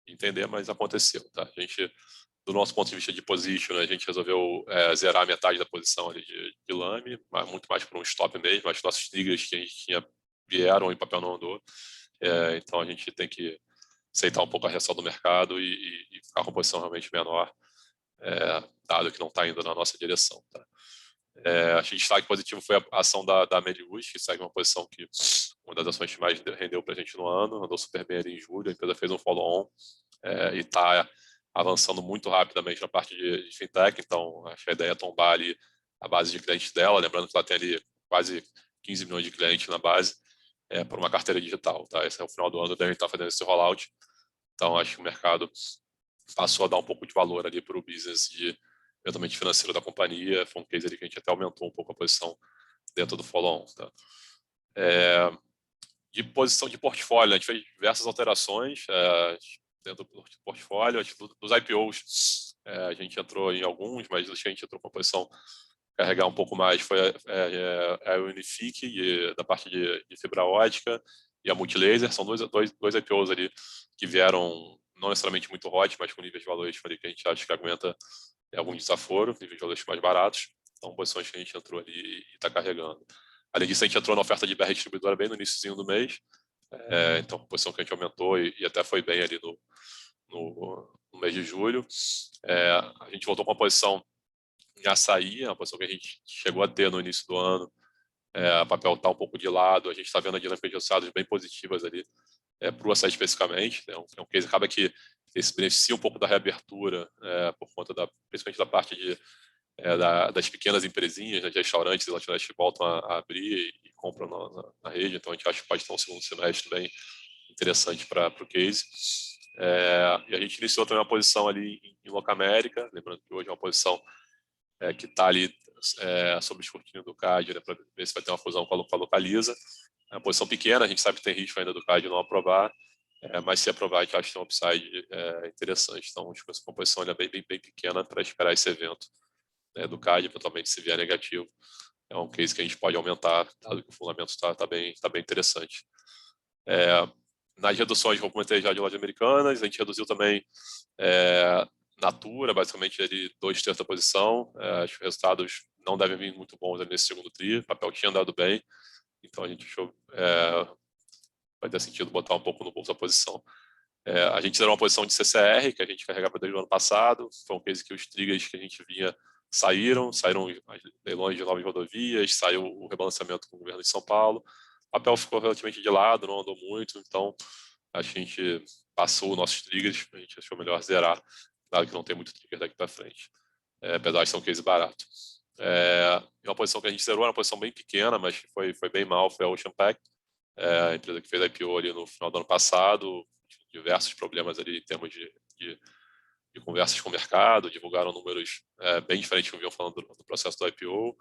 entender, mas aconteceu. Tá? A gente, do nosso ponto de vista de position, a gente resolveu zerar metade da posição ali de Lame, mas muito mais por um stop mesmo. As nossos triggers que a gente tinha vieram em papel não andou. Então a gente tem que aceitar um pouco a reação do mercado e ficar com a posição realmente menor, dado que não está indo na nossa direção. Tá? Acho que destaque positivo foi a ação da Melius, que segue uma posição que uma das ações que mais rendeu para a gente no ano, andou super bem ali em julho, a empresa fez um follow-on e está avançando muito rapidamente na parte de fintech, então acho que a ideia é tombar ali a base de clientes dela, lembrando que ela tem ali quase 15 milhões de clientes na base, por uma carteira digital. Tá? Esse é o final do ano, devem estar fazendo esse rollout, então acho que o mercado passou a dar um pouco de valor ali para o business eventualmente financeiro da companhia. Foi um case ali que a gente até aumentou um pouco a posição dentro do follow-on. Tá? De posição de portfólio, a gente fez diversas alterações dentro do portfólio. Dos IPOs, a gente entrou em alguns, mas a gente entrou com a posição carregar um pouco mais foi a Unifique, da parte de fibra ótica, e a Multilaser. São dois IPOs ali que vieram não necessariamente muito hot, mas com níveis de valuation ali que a gente acha que aguenta algum desaforo, níveis de valuation mais baratos. Então, posições que a gente entrou ali e está carregando. Além disso, a gente entrou na oferta de BR distribuidora bem no iníciozinho do mês. Então, posição que a gente aumentou e até foi bem ali no mês de julho. A gente voltou com uma posição em açaí, uma posição que a gente chegou a ter no início do ano. O papel está um pouco de lado, a gente está vendo a dinâmica de oscilados bem positivas ali para o açaí especificamente. É um case que acaba que se beneficia um pouco da reabertura por conta principalmente da parte das pequenas empresinhas, né, de restaurantes e lanchonetes que voltam a abrir e compram na rede. Então a gente acha que pode ter um segundo semestre bem interessante para o case. E a gente iniciou também uma posição ali em Locamérica, lembrando que hoje é uma posição que está ali sob o escrutínio do CAD, né, para ver se vai ter uma fusão com a Localiza. É uma posição pequena, a gente sabe que tem risco ainda do CAD não aprovar, mas se aprovar, a gente acha que tem um upside interessante. Então, acho que essa posição é bem pequena para esperar esse evento do CAD, eventualmente se vier negativo. É um case que a gente pode aumentar, dado que o fundamento está bem interessante. Nas reduções, como comentei já de lojas americanas, a gente reduziu também Natura, basicamente ali 2/3 da posição. Acho que os resultados não devem vir muito bons nesse segundo tri. O papel tinha andado bem, então a gente achou vai ter sentido botar um pouco no bolso a posição. A gente zerou uma posição de CCR, que a gente carregava desde o ano passado. Foi um case que os triggers que a gente vinha saíram os leilões de novas rodovias, saiu o rebalanceamento com o governo de São Paulo. O papel ficou relativamente de lado, não andou muito, então a gente passou os nossos triggers, a gente achou melhor zerar, dado que não tem muito trigger daqui para frente, apesar de ser um case barato. Uma posição que a gente zerou era uma posição bem pequena, mas que foi bem mal, foi a Ocean Pact, a empresa que fez a IPO ali no final do ano passado, diversos problemas ali em termos de conversas com o mercado, divulgaram números bem diferentes do que vinham falando do processo do IPO,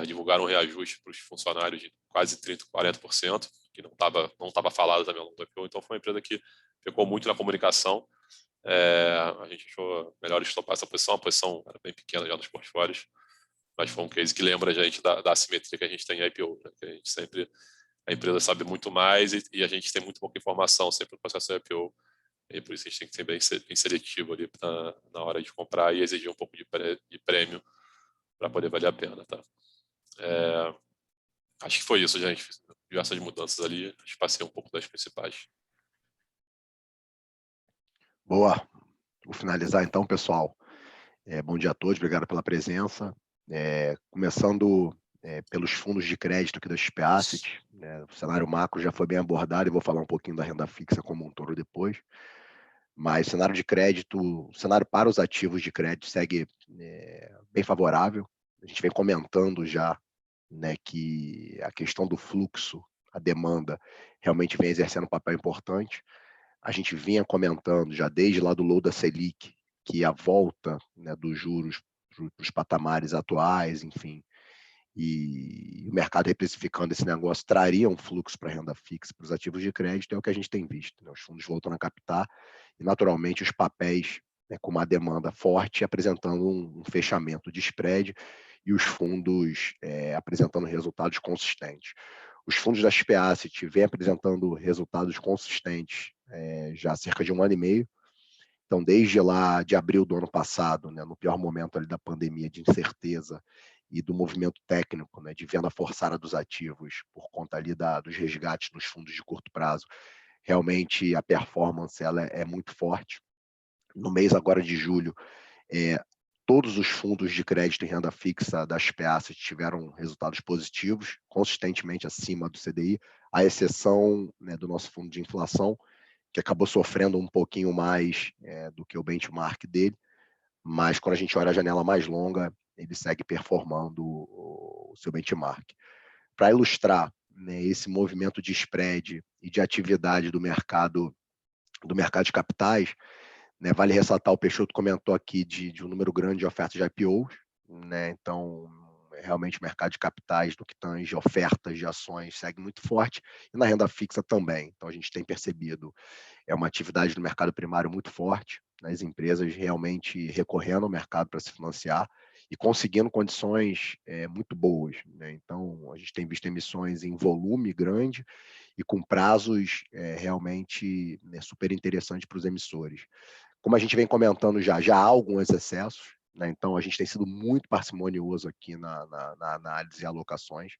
divulgaram um reajuste para os funcionários de quase 30%, 40%, que não estava falado também ao longo do IPO. Então, foi uma empresa que pecou muito na comunicação. A gente achou melhor estopar essa posição. A posição era bem pequena já nos portfólios, mas foi um case que lembra a gente da assimetria que a gente tem em IPO, né? Que a gente sempre a empresa sabe muito mais e a gente tem muito pouca informação sempre no processo de IPO. E por isso a gente tem que ser bem seletivo ali na hora de comprar e exigir um pouco de prêmio para poder valer a pena, tá? Acho que foi isso, gente. Diversas mudanças ali, acho que passei um pouco das principais. Boa. Vou finalizar então, pessoal. Bom dia a todos, obrigado pela presença. Começando pelos fundos de crédito aqui da XP Asset, né, o cenário macro já foi bem abordado e vou falar um pouquinho da renda fixa como um todo depois. Mas o cenário de crédito, o cenário para os ativos de crédito segue bem favorável. A gente vem comentando já, né, que a questão do fluxo, a demanda, realmente vem exercendo um papel importante. A gente vinha comentando já desde lá do low da Selic, que a volta, né, dos juros para os patamares atuais, enfim, e o mercado reprecificando esse negócio traria um fluxo para a renda fixa, para os ativos de crédito, é o que a gente tem visto, né? Os fundos voltando a captar e, naturalmente, os papéis, né, com uma demanda forte, apresentando um fechamento de spread e os fundos apresentando resultados consistentes. Os fundos da XP Asset vêm apresentando resultados consistentes já há cerca de 1 ano e meio. Então, desde lá de abril do ano passado, né, no pior momento ali da pandemia, de incerteza e do movimento técnico, né, de venda forçada dos ativos por conta ali dos resgates nos fundos de curto prazo, realmente a performance ela é muito forte. No mês agora de julho, todos os fundos de crédito em renda fixa da XP Asset tiveram resultados positivos, consistentemente acima do CDI, à exceção, né, do nosso fundo de inflação, que acabou sofrendo um pouquinho mais do que o benchmark dele, mas quando a gente olha a janela mais longa, ele segue performando o seu benchmark. Para ilustrar, né, esse movimento de spread e de atividade do mercado de capitais, né, vale ressaltar, o Peixoto comentou aqui de um número grande de ofertas de IPOs, né, então realmente o mercado de capitais, no que tange ofertas de ações, segue muito forte, e na renda fixa também. Então a gente tem percebido uma atividade no mercado primário muito forte, né, as empresas realmente recorrendo ao mercado para se financiar e conseguindo condições muito boas, né? Então a gente tem visto emissões em volume grande e com prazos realmente, né, super interessantes para os emissores. Como a gente vem comentando já há alguns excessos, né? Então a gente tem sido muito parcimonioso aqui na análise e alocações.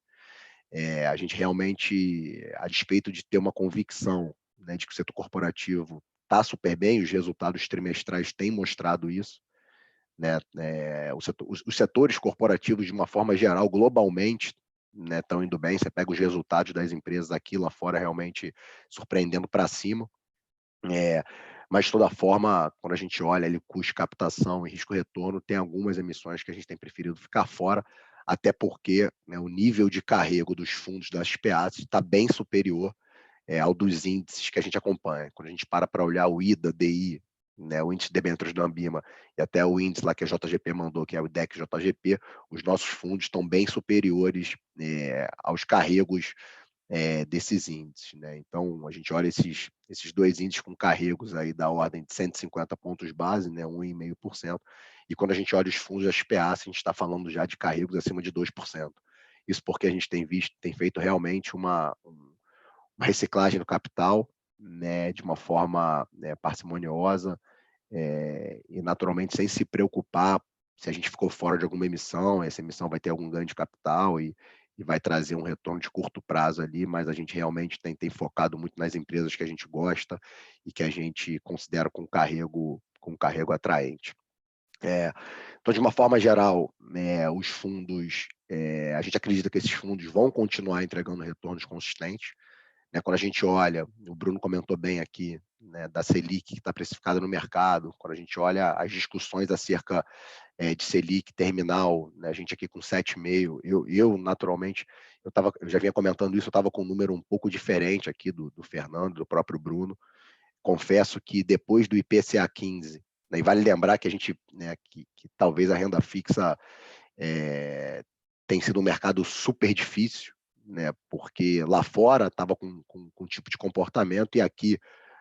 A gente realmente, a despeito de ter uma convicção, né, de que o setor corporativo está super bem, os resultados trimestrais têm mostrado isso, né? Os setores corporativos, de uma forma geral, globalmente, né, estão indo bem. Você pega os resultados das empresas aqui lá fora realmente surpreendendo para cima. Mas de toda forma, quando a gente olha ali custo de captação e risco-retorno, tem algumas emissões que a gente tem preferido ficar fora, até porque, né, o nível de carrego dos fundos das SPAs está bem superior ao dos índices que a gente acompanha. Quando a gente para olhar o IDA, DI, né, o índice de debêntures da Ambima e até o índice lá que a JGP mandou, que é o IDEX JGP, os nossos fundos estão bem superiores aos carregos desses índices, né? Então a gente olha esses dois índices com carregos aí da ordem de 150 pontos base, né, 1,5%, e quando a gente olha os fundos da SPA, a gente está falando já de carregos acima de 2%. Isso porque a gente tem feito realmente uma reciclagem do capital, né, de uma forma parcimoniosa e naturalmente sem se preocupar se a gente ficou fora de alguma emissão, essa emissão vai ter algum ganho de capital e vai trazer um retorno de curto prazo ali, mas a gente realmente tem focado muito nas empresas que a gente gosta e que a gente considera com carrego atraente. Então, de uma forma geral, os fundos, a gente acredita que esses fundos vão continuar entregando retornos consistentes. Quando a gente olha, o Bruno comentou bem aqui, né, da Selic que está precificada no mercado, quando a gente olha as discussões acerca de Selic terminal, né, a gente aqui com 7,5, eu naturalmente, eu já vinha comentando isso, eu estava com um número um pouco diferente aqui do Fernando, do próprio Bruno. Confesso que depois do IPCA 15, né, e vale lembrar que a gente, né, que talvez a renda fixa tem sido um mercado super difícil, né, porque lá fora estava com um tipo de comportamento e aqui,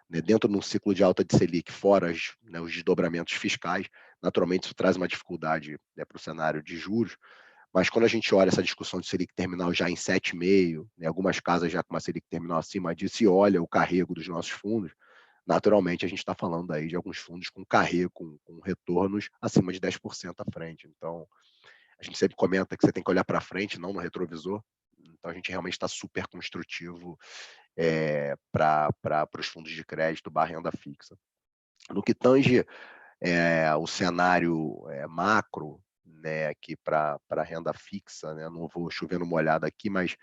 né, dentro de um ciclo de alta de Selic, fora os desdobramentos fiscais, naturalmente isso traz uma dificuldade, né, para o cenário de juros, Mas quando a gente olha essa discussão de Selic terminal já em 7,5, né, algumas casas já com uma Selic terminal acima disso, e olha o carrego dos nossos fundos, naturalmente a gente está falando aí de alguns fundos com carrego, com retornos acima de 10% à frente. Então, a gente sempre comenta que você tem que olhar para frente, não no retrovisor. Então, a gente realmente está super construtivo para os fundos de crédito / renda fixa. No que tange o cenário macro, né, aqui para a renda fixa, né, não vou chover no molhado aqui, mas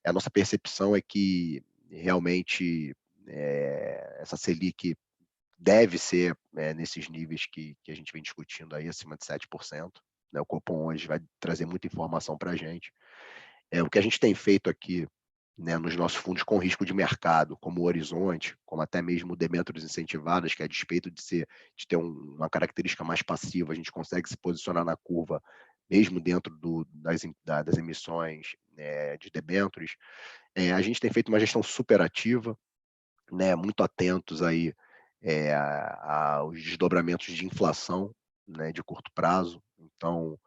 a nossa percepção é que realmente essa Selic deve ser nesses níveis que a gente vem discutindo aí, acima de 7%. Né, o Copom hoje vai trazer muita informação para a gente. O que a gente tem feito aqui, né, nos nossos fundos com risco de mercado, como o Horizonte, como até mesmo debêntures incentivadas, que a despeito de ter uma característica mais passiva, a gente consegue se posicionar na curva, mesmo dentro das emissões de debêntures. A gente tem feito uma gestão super ativa, né, muito atentos aí aos desdobramentos de inflação, né, de curto prazo. Então,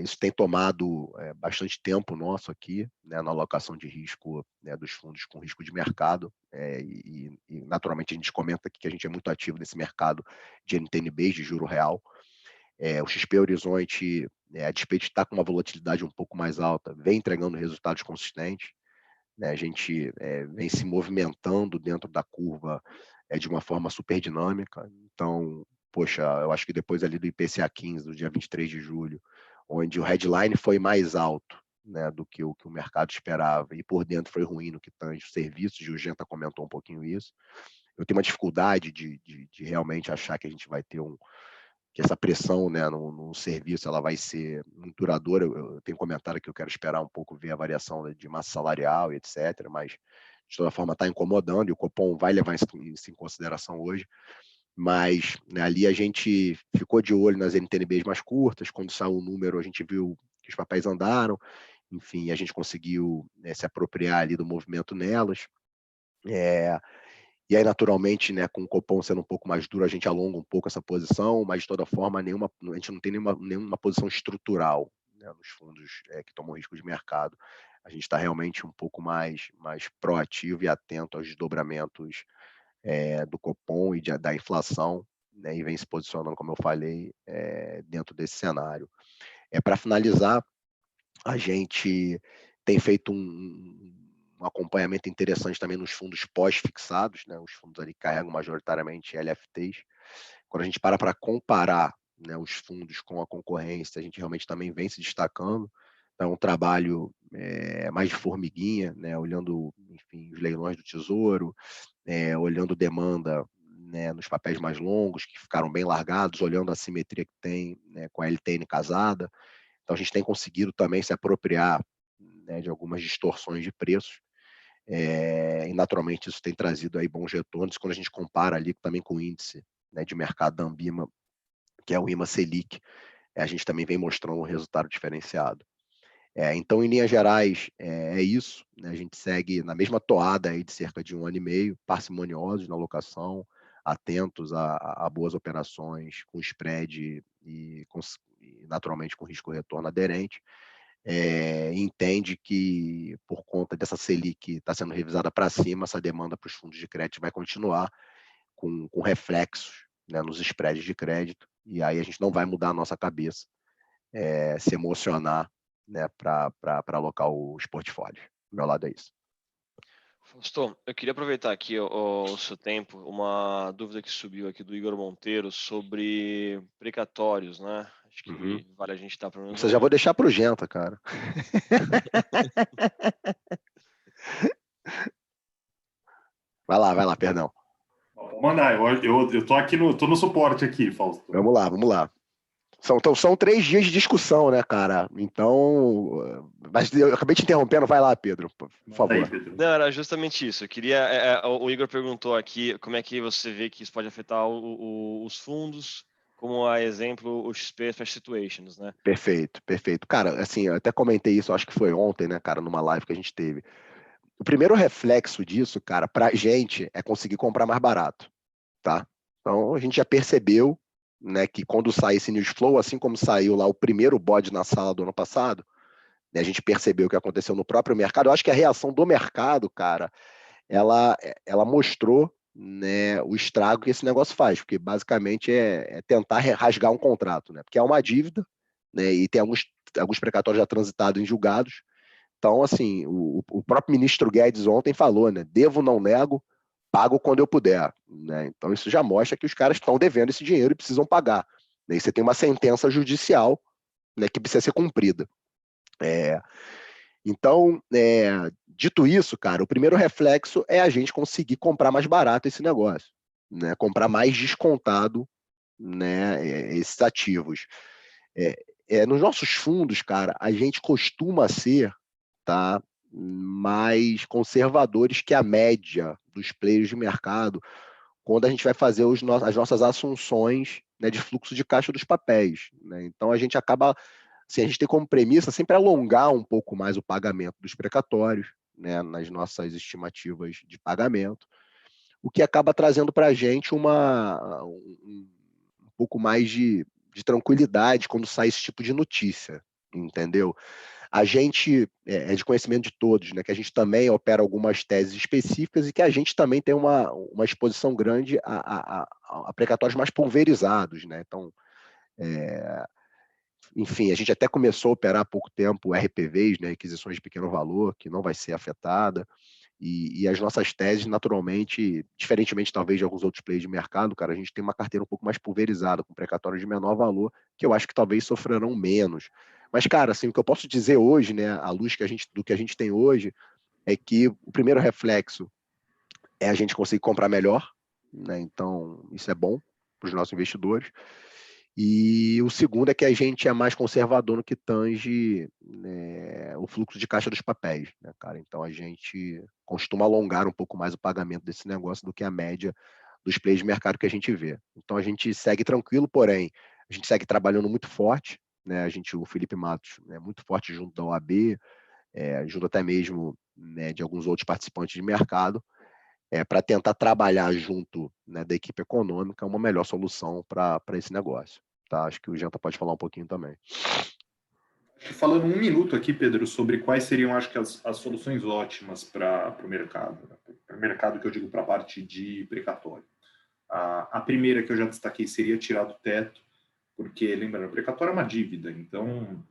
isso tem tomado bastante tempo nosso aqui, né, na alocação de risco, né, dos fundos com risco de mercado, e naturalmente a gente comenta aqui que a gente é muito ativo nesse mercado de NTN-Bs, de juro real. O XP Horizonte, a despeito de estar com uma volatilidade um pouco mais alta, vem entregando resultados consistentes. Né, a gente vem se movimentando dentro da curva de uma forma super dinâmica. Então, poxa, eu acho que depois ali do IPCA 15, do dia 23 de julho, onde o headline foi mais alto, né, do que o mercado esperava, e por dentro foi ruim no que tange os serviços, e o Genta comentou um pouquinho isso. Eu tenho uma dificuldade de realmente achar que a gente vai ter que essa pressão, né, no serviço ela vai ser muito duradoura. Eu tenho comentário que eu quero esperar um pouco ver a variação de massa salarial e etc., mas de toda forma está incomodando, e o Copom vai levar isso em consideração hoje. Mas, né, ali a gente ficou de olho nas NTNBs mais curtas. Quando saiu o número, a gente viu que os papéis andaram, enfim, a gente conseguiu se apropriar ali do movimento nelas. E aí, naturalmente, né, com o Copom sendo um pouco mais duro, a gente alonga um pouco essa posição, mas de toda forma, a gente não tem nenhuma posição estrutural, né, nos fundos que tomam risco de mercado. A gente está realmente um pouco mais proativo e atento aos desdobramentos do Copom e da inflação, né, e vem se posicionando, como eu falei, dentro desse cenário. Para finalizar, a gente tem feito um acompanhamento interessante também nos fundos pós-fixados, né? Os fundos ali carregam majoritariamente LFTs. Quando a gente para comparar, né, os fundos com a concorrência, a gente realmente também vem se destacando. Então, é um trabalho mais de formiguinha, né, olhando, enfim, os leilões do Tesouro, olhando demanda, né, nos papéis mais longos, que ficaram bem largados, olhando a simetria que tem, né, com a LTN casada. Então, a gente tem conseguido também se apropriar, né, de algumas distorções de preços, e naturalmente isso tem trazido aí bons retornos quando a gente compara ali também com o índice, né, de mercado da Ambima, que é o IMA Selic. A gente também vem mostrando um resultado diferenciado. Então, em linhas gerais, é isso, né? A gente segue na mesma toada aí de cerca de 1 ano e meio, parcimoniosos na alocação, atentos a boas operações com spread e naturalmente com risco-retorno aderente. Entende que, por conta dessa Selic está sendo revisada para cima, essa demanda para os fundos de crédito vai continuar com reflexos, né, nos spreads de crédito, e aí a gente não vai mudar a nossa cabeça, se emocionar, né, para alocar os portfólios. Do meu lado é isso. Fausto, eu queria aproveitar aqui o seu tempo, uma dúvida que subiu aqui do Igor Monteiro sobre precatórios, né? Acho que vale a gente dar pelo menos Você já vou deixar para o Genta, cara. Vai lá, perdão. Vou mandar, eu tô aqui tô no suporte aqui, Fausto. Vamos lá. São 3 dias de discussão, né, cara? Então, mas eu acabei te interrompendo, vai lá, Pedro, por favor. Aí, Pedro. Não, era justamente isso. Eu queria, o Igor perguntou aqui como é que você vê que isso pode afetar os fundos, como a exemplo o XP Special Situations, né? Perfeito. Cara, assim, eu até comentei isso, acho que foi ontem, né, cara, numa live que a gente teve. O primeiro reflexo disso, cara, pra gente é conseguir comprar mais barato, tá? Então, a gente já percebeu, né, que quando sai esse news flow, assim como saiu lá o primeiro bode na sala do ano passado, né, a gente percebeu o que aconteceu no próprio mercado. Eu acho que a reação do mercado, cara, ela mostrou, né, o estrago que esse negócio faz, porque basicamente é tentar rasgar um contrato, né, porque é uma dívida, né, e tem alguns precatórios já transitados em julgados. Então, assim, o próprio ministro Guedes ontem falou, né, devo, não nego, pago quando eu puder, né? Então isso já mostra que os caras estão devendo esse dinheiro e precisam pagar, né? E você tem uma sentença judicial, né, que precisa ser cumprida. Então, dito isso, cara, o primeiro reflexo é a gente conseguir comprar mais barato esse negócio, né? Comprar mais descontado, né, esses ativos. Nos nossos fundos, cara, a gente costuma ser, tá, mais conservadores que a média dos players de mercado quando a gente vai fazer as nossas assunções, né, de fluxo de caixa dos papéis, né? Então a gente acaba, assim, a gente tem como premissa sempre alongar um pouco mais o pagamento dos precatórios, né, nas nossas estimativas de pagamento, o que acaba trazendo para a gente um pouco mais de tranquilidade quando sai esse tipo de notícia, entendeu? A gente é de conhecimento de todos, né, que a gente também opera algumas teses específicas e que a gente também tem uma exposição grande a precatórios mais pulverizados, né? Então, enfim, a gente até começou a operar há pouco tempo RPVs, né, aquisições de pequeno valor, que não vai ser afetada. E as nossas teses, naturalmente, diferentemente talvez de alguns outros players de mercado, cara, a gente tem uma carteira um pouco mais pulverizada, com precatórios de menor valor, que eu acho que talvez sofrerão menos. Mas, cara, assim, o que eu posso dizer hoje, né, à luz do que a gente tem hoje, é que o primeiro reflexo é a gente conseguir comprar melhor, né? Então, isso é bom para os nossos investidores. E o segundo é que a gente é mais conservador no que tange, né, o fluxo de caixa dos papéis, né, cara? Então a gente costuma alongar um pouco mais o pagamento desse negócio do que a média dos players de mercado que a gente vê. Então a gente segue tranquilo, porém a gente segue trabalhando muito forte, né? O Felipe Matos, é muito forte junto da OAB, junto até mesmo, né, de alguns outros participantes de mercado, para tentar trabalhar junto, né, da equipe econômica uma melhor solução para esse negócio. Tá? Acho que o Janta pode falar um pouquinho também. Falando um minuto aqui, Pedro, sobre quais seriam, acho que, as soluções ótimas para o mercado. Para o mercado que eu digo para a parte de precatório. A primeira que eu já destaquei seria tirar do teto, porque, lembrando, o precatório é uma dívida, então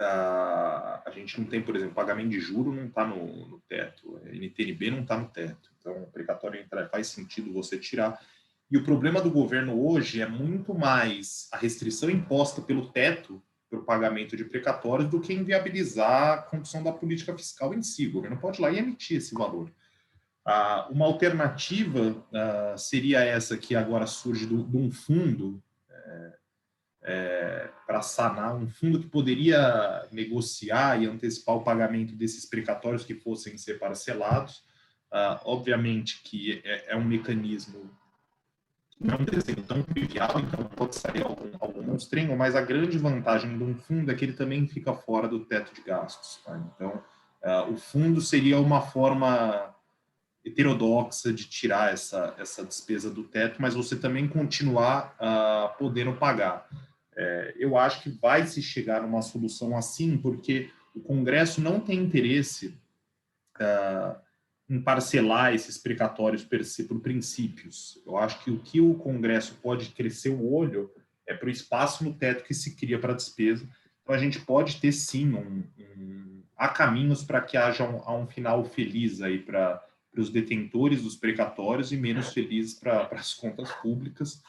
a gente não tem, por exemplo, pagamento de juro não está no teto, NTNB não está no teto, então o precatório faz sentido você tirar. E o problema do governo hoje é muito mais a restrição imposta pelo teto para o pagamento de precatórios do que inviabilizar a condução da política fiscal em si. O governo pode ir lá e emitir esse valor. Uma alternativa seria essa que agora surge de um fundo para sanar, um fundo que poderia negociar e antecipar o pagamento desses precatórios que fossem ser parcelados. Obviamente que é um mecanismo que não é um desenho tão trivial, então pode sair algum monstrinho, mas a grande vantagem de um fundo é que ele também fica fora do teto de gastos. Tá? Então, o fundo seria uma forma heterodoxa de tirar essa despesa do teto, mas você também continuar podendo pagar. Eu acho que vai se chegar numa solução assim, porque o Congresso não tem interesse em parcelar esses precatórios por princípios. Eu acho que o que o Congresso pode crescer o olho é para o espaço no teto que se cria para a despesa. Então, a gente pode ter, sim, há caminhos para que haja um final feliz aí para os detentores dos precatórios e menos felizes para as contas públicas.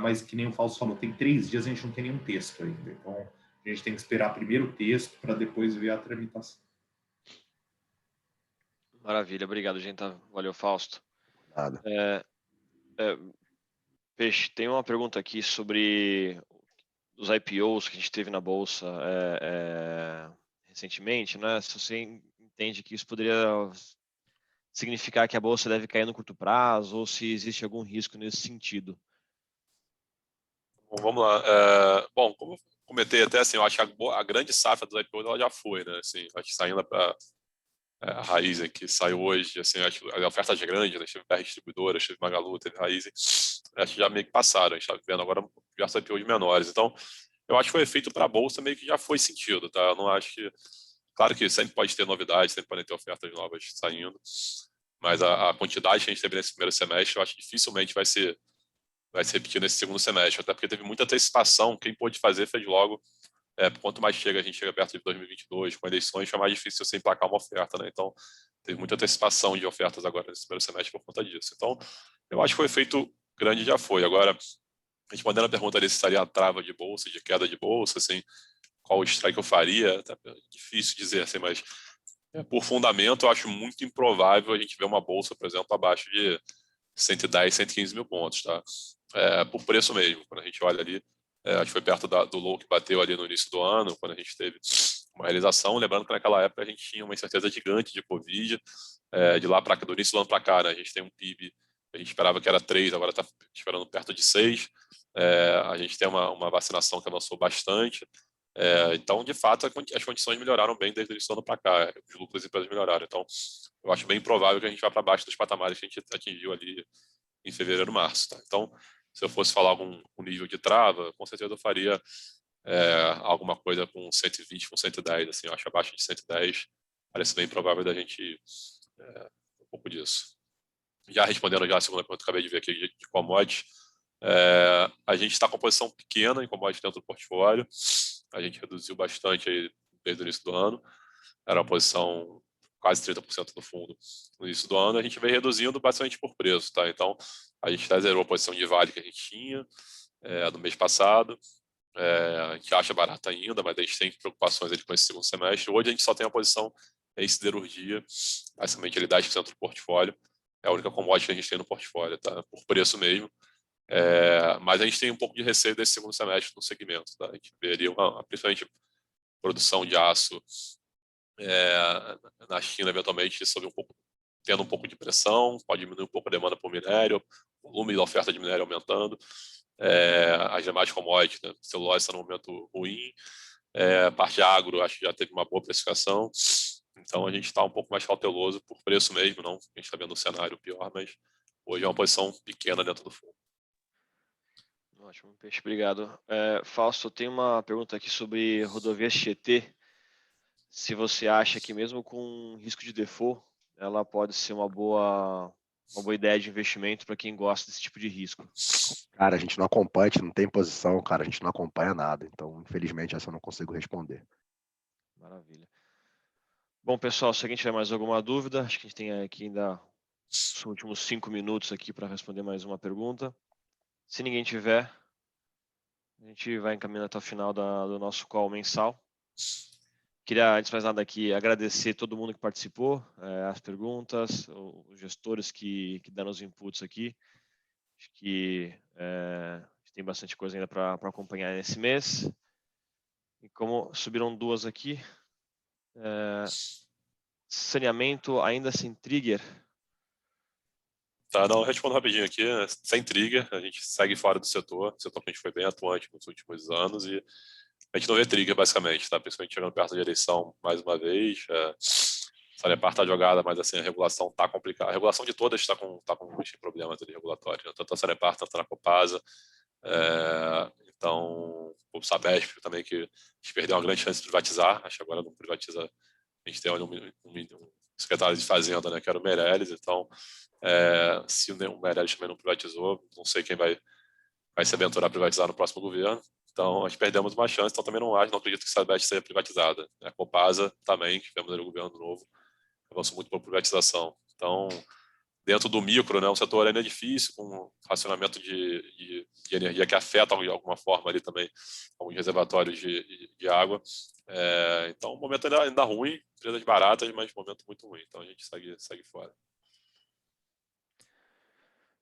Mas, que nem o Fausto falou, tem 3 dias, a gente não tem nenhum texto ainda. Então, a gente tem que esperar primeiro o texto para depois ver a tramitação. Maravilha, obrigado, gente. Valeu, Fausto. Nada. Peixe, tem uma pergunta aqui sobre os IPOs que a gente teve na Bolsa recentemente, né? Se você entende que isso poderia significar que a Bolsa deve cair no curto prazo ou se existe algum risco nesse sentido. Bom, vamos lá. Bom, como eu comentei até, assim, eu acho que a grande safra dos IPOs ela já foi, né? Assim, acho que saindo para a Raizen, que saiu hoje, assim, acho que a oferta é grande, né? Teve BR Distribuidora, teve Magalu, teve Raizen, acho que já meio que passaram, a gente está vendo agora diversos IPOs menores. Então, eu acho que o efeito para a Bolsa meio que já foi sentido, tá? Eu não acho que... Claro que sempre pode ter novidades, sempre podem ter ofertas novas saindo, mas a quantidade que a gente teve nesse primeiro semestre, eu acho que dificilmente vai se repetir nesse segundo semestre, até porque teve muita antecipação, quem pôde fazer fez logo. Quanto mais a gente chega perto de 2022, com eleições, é mais difícil você emplacar uma oferta, né? Então, teve muita antecipação de ofertas agora nesse primeiro semestre por conta disso. Então, eu acho que o efeito grande já foi. Agora, respondendo a pergunta ali se estaria a trava de bolsa, de queda de bolsa, assim, qual o strike eu faria, é difícil dizer, assim, mas por fundamento, eu acho muito improvável a gente ver uma bolsa, por exemplo, abaixo de 110, 115 mil pontos, tá? Por preço mesmo, quando a gente olha ali, acho que foi perto do low que bateu ali no início do ano, quando a gente teve uma realização, lembrando que naquela época a gente tinha uma incerteza gigante de Covid, de lá para cá, do início do ano para cá, né? A gente tem um PIB, a gente esperava que era 3, agora está esperando perto de 6, a gente tem uma vacinação que avançou bastante, então, de fato, as condições melhoraram bem desde o início do ano para cá, os lucros das empresas melhoraram, então eu acho bem provável que a gente vá para baixo dos patamares que a gente atingiu ali em fevereiro, março, tá? Então, se eu fosse falar algum nível de trava, com certeza eu faria alguma coisa com 120, com 110, assim, eu acho abaixo de 110, parece bem provável da gente um pouco disso. Já respondendo já a segunda pergunta que eu acabei de ver aqui de commodities, a gente está com posição pequena em commodities dentro do portfólio, a gente reduziu bastante aí desde o início do ano, era uma posição quase 30% do fundo no início do ano, a gente vem reduzindo bastante por preço, tá? Então, a gente até zerou a posição de Vale que a gente tinha no mês passado, a gente acha barata ainda, mas a gente tem preocupações ali com esse segundo semestre. Hoje a gente só tem a posição em siderurgia, basicamente ele 10% do portfólio, é a única commodity que a gente tem no portfólio, tá? Por preço mesmo. Mas a gente tem um pouco de receio desse segundo semestre no segmento, tá? A gente veria principalmente produção de aço na China, eventualmente, tendo um pouco de pressão, pode diminuir um pouco a demanda por minério, o volume da oferta de minério aumentando, as demais commodities, né? Celulose está num momento ruim, parte agro, acho que já teve uma boa precificação, então a gente está um pouco mais cauteloso por preço mesmo, não? A gente está vendo um cenário pior, mas hoje é uma posição pequena dentro do fundo. Ótimo, Peixe, obrigado. Fausto, tem uma pergunta aqui sobre rodovias Tietê. Se você acha que mesmo com risco de default, ela pode ser uma boa ideia de investimento para quem gosta desse tipo de risco. Cara, a gente não acompanha, a gente não tem posição, cara, a gente não acompanha nada. Então, infelizmente, essa eu não consigo responder. Maravilha. Bom, pessoal, se alguém tiver mais alguma dúvida, acho que a gente tem aqui ainda os últimos 5 minutos aqui para responder mais uma pergunta. Se ninguém tiver, a gente vai encaminhando até o final do nosso call mensal. Queria, antes de mais nada aqui, agradecer todo mundo que participou, as perguntas, os gestores que deram os inputs aqui. Acho que tem bastante coisa ainda para acompanhar nesse mês. E como subiram duas aqui, saneamento ainda sem trigger? Tá, não, eu respondo rapidinho aqui, sem trigger, a gente segue fora do setor que a gente foi bem atuante nos últimos anos e a gente não vê trigger basicamente, tá? Principalmente chegando perto da eleição mais uma vez, Sanepar está jogada, mas assim, a regulação está complicada. A regulação de todas está com problemas ali regulatórios, né? Tanto a Sanepar, tanto a Copasa, então o Sabesp também, que a gente perdeu uma grande chance de privatizar, acho que agora não privatiza, a gente tem um secretário de Fazenda, né, que era o Meirelles, então se o Meirelles também não privatizou, não sei quem vai se aventurar a privatizar no próximo governo. Então, nós perdemos uma chance. Então, também não acredito que a Sabesp seja privatizada. A Copasa também, que tivemos no governo novo, avançou muito por privatização. Então, dentro do micro, né, o setor ainda é difícil, com racionamento de energia que afeta de alguma forma ali também alguns reservatórios de água. Então, o momento ainda ruim, empresas baratas, mas momento muito ruim. Então, a gente segue fora.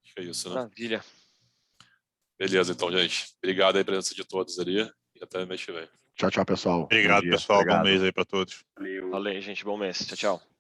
Acho que é isso, né? Maravilha. Beleza, então, gente. Obrigado aí pela presença de todos ali e até mês que vem. Tchau, tchau, pessoal. Obrigado, pessoal. Obrigado. Bom mês aí para todos. Valeu. Valeu, gente. Bom mês. Tchau, tchau.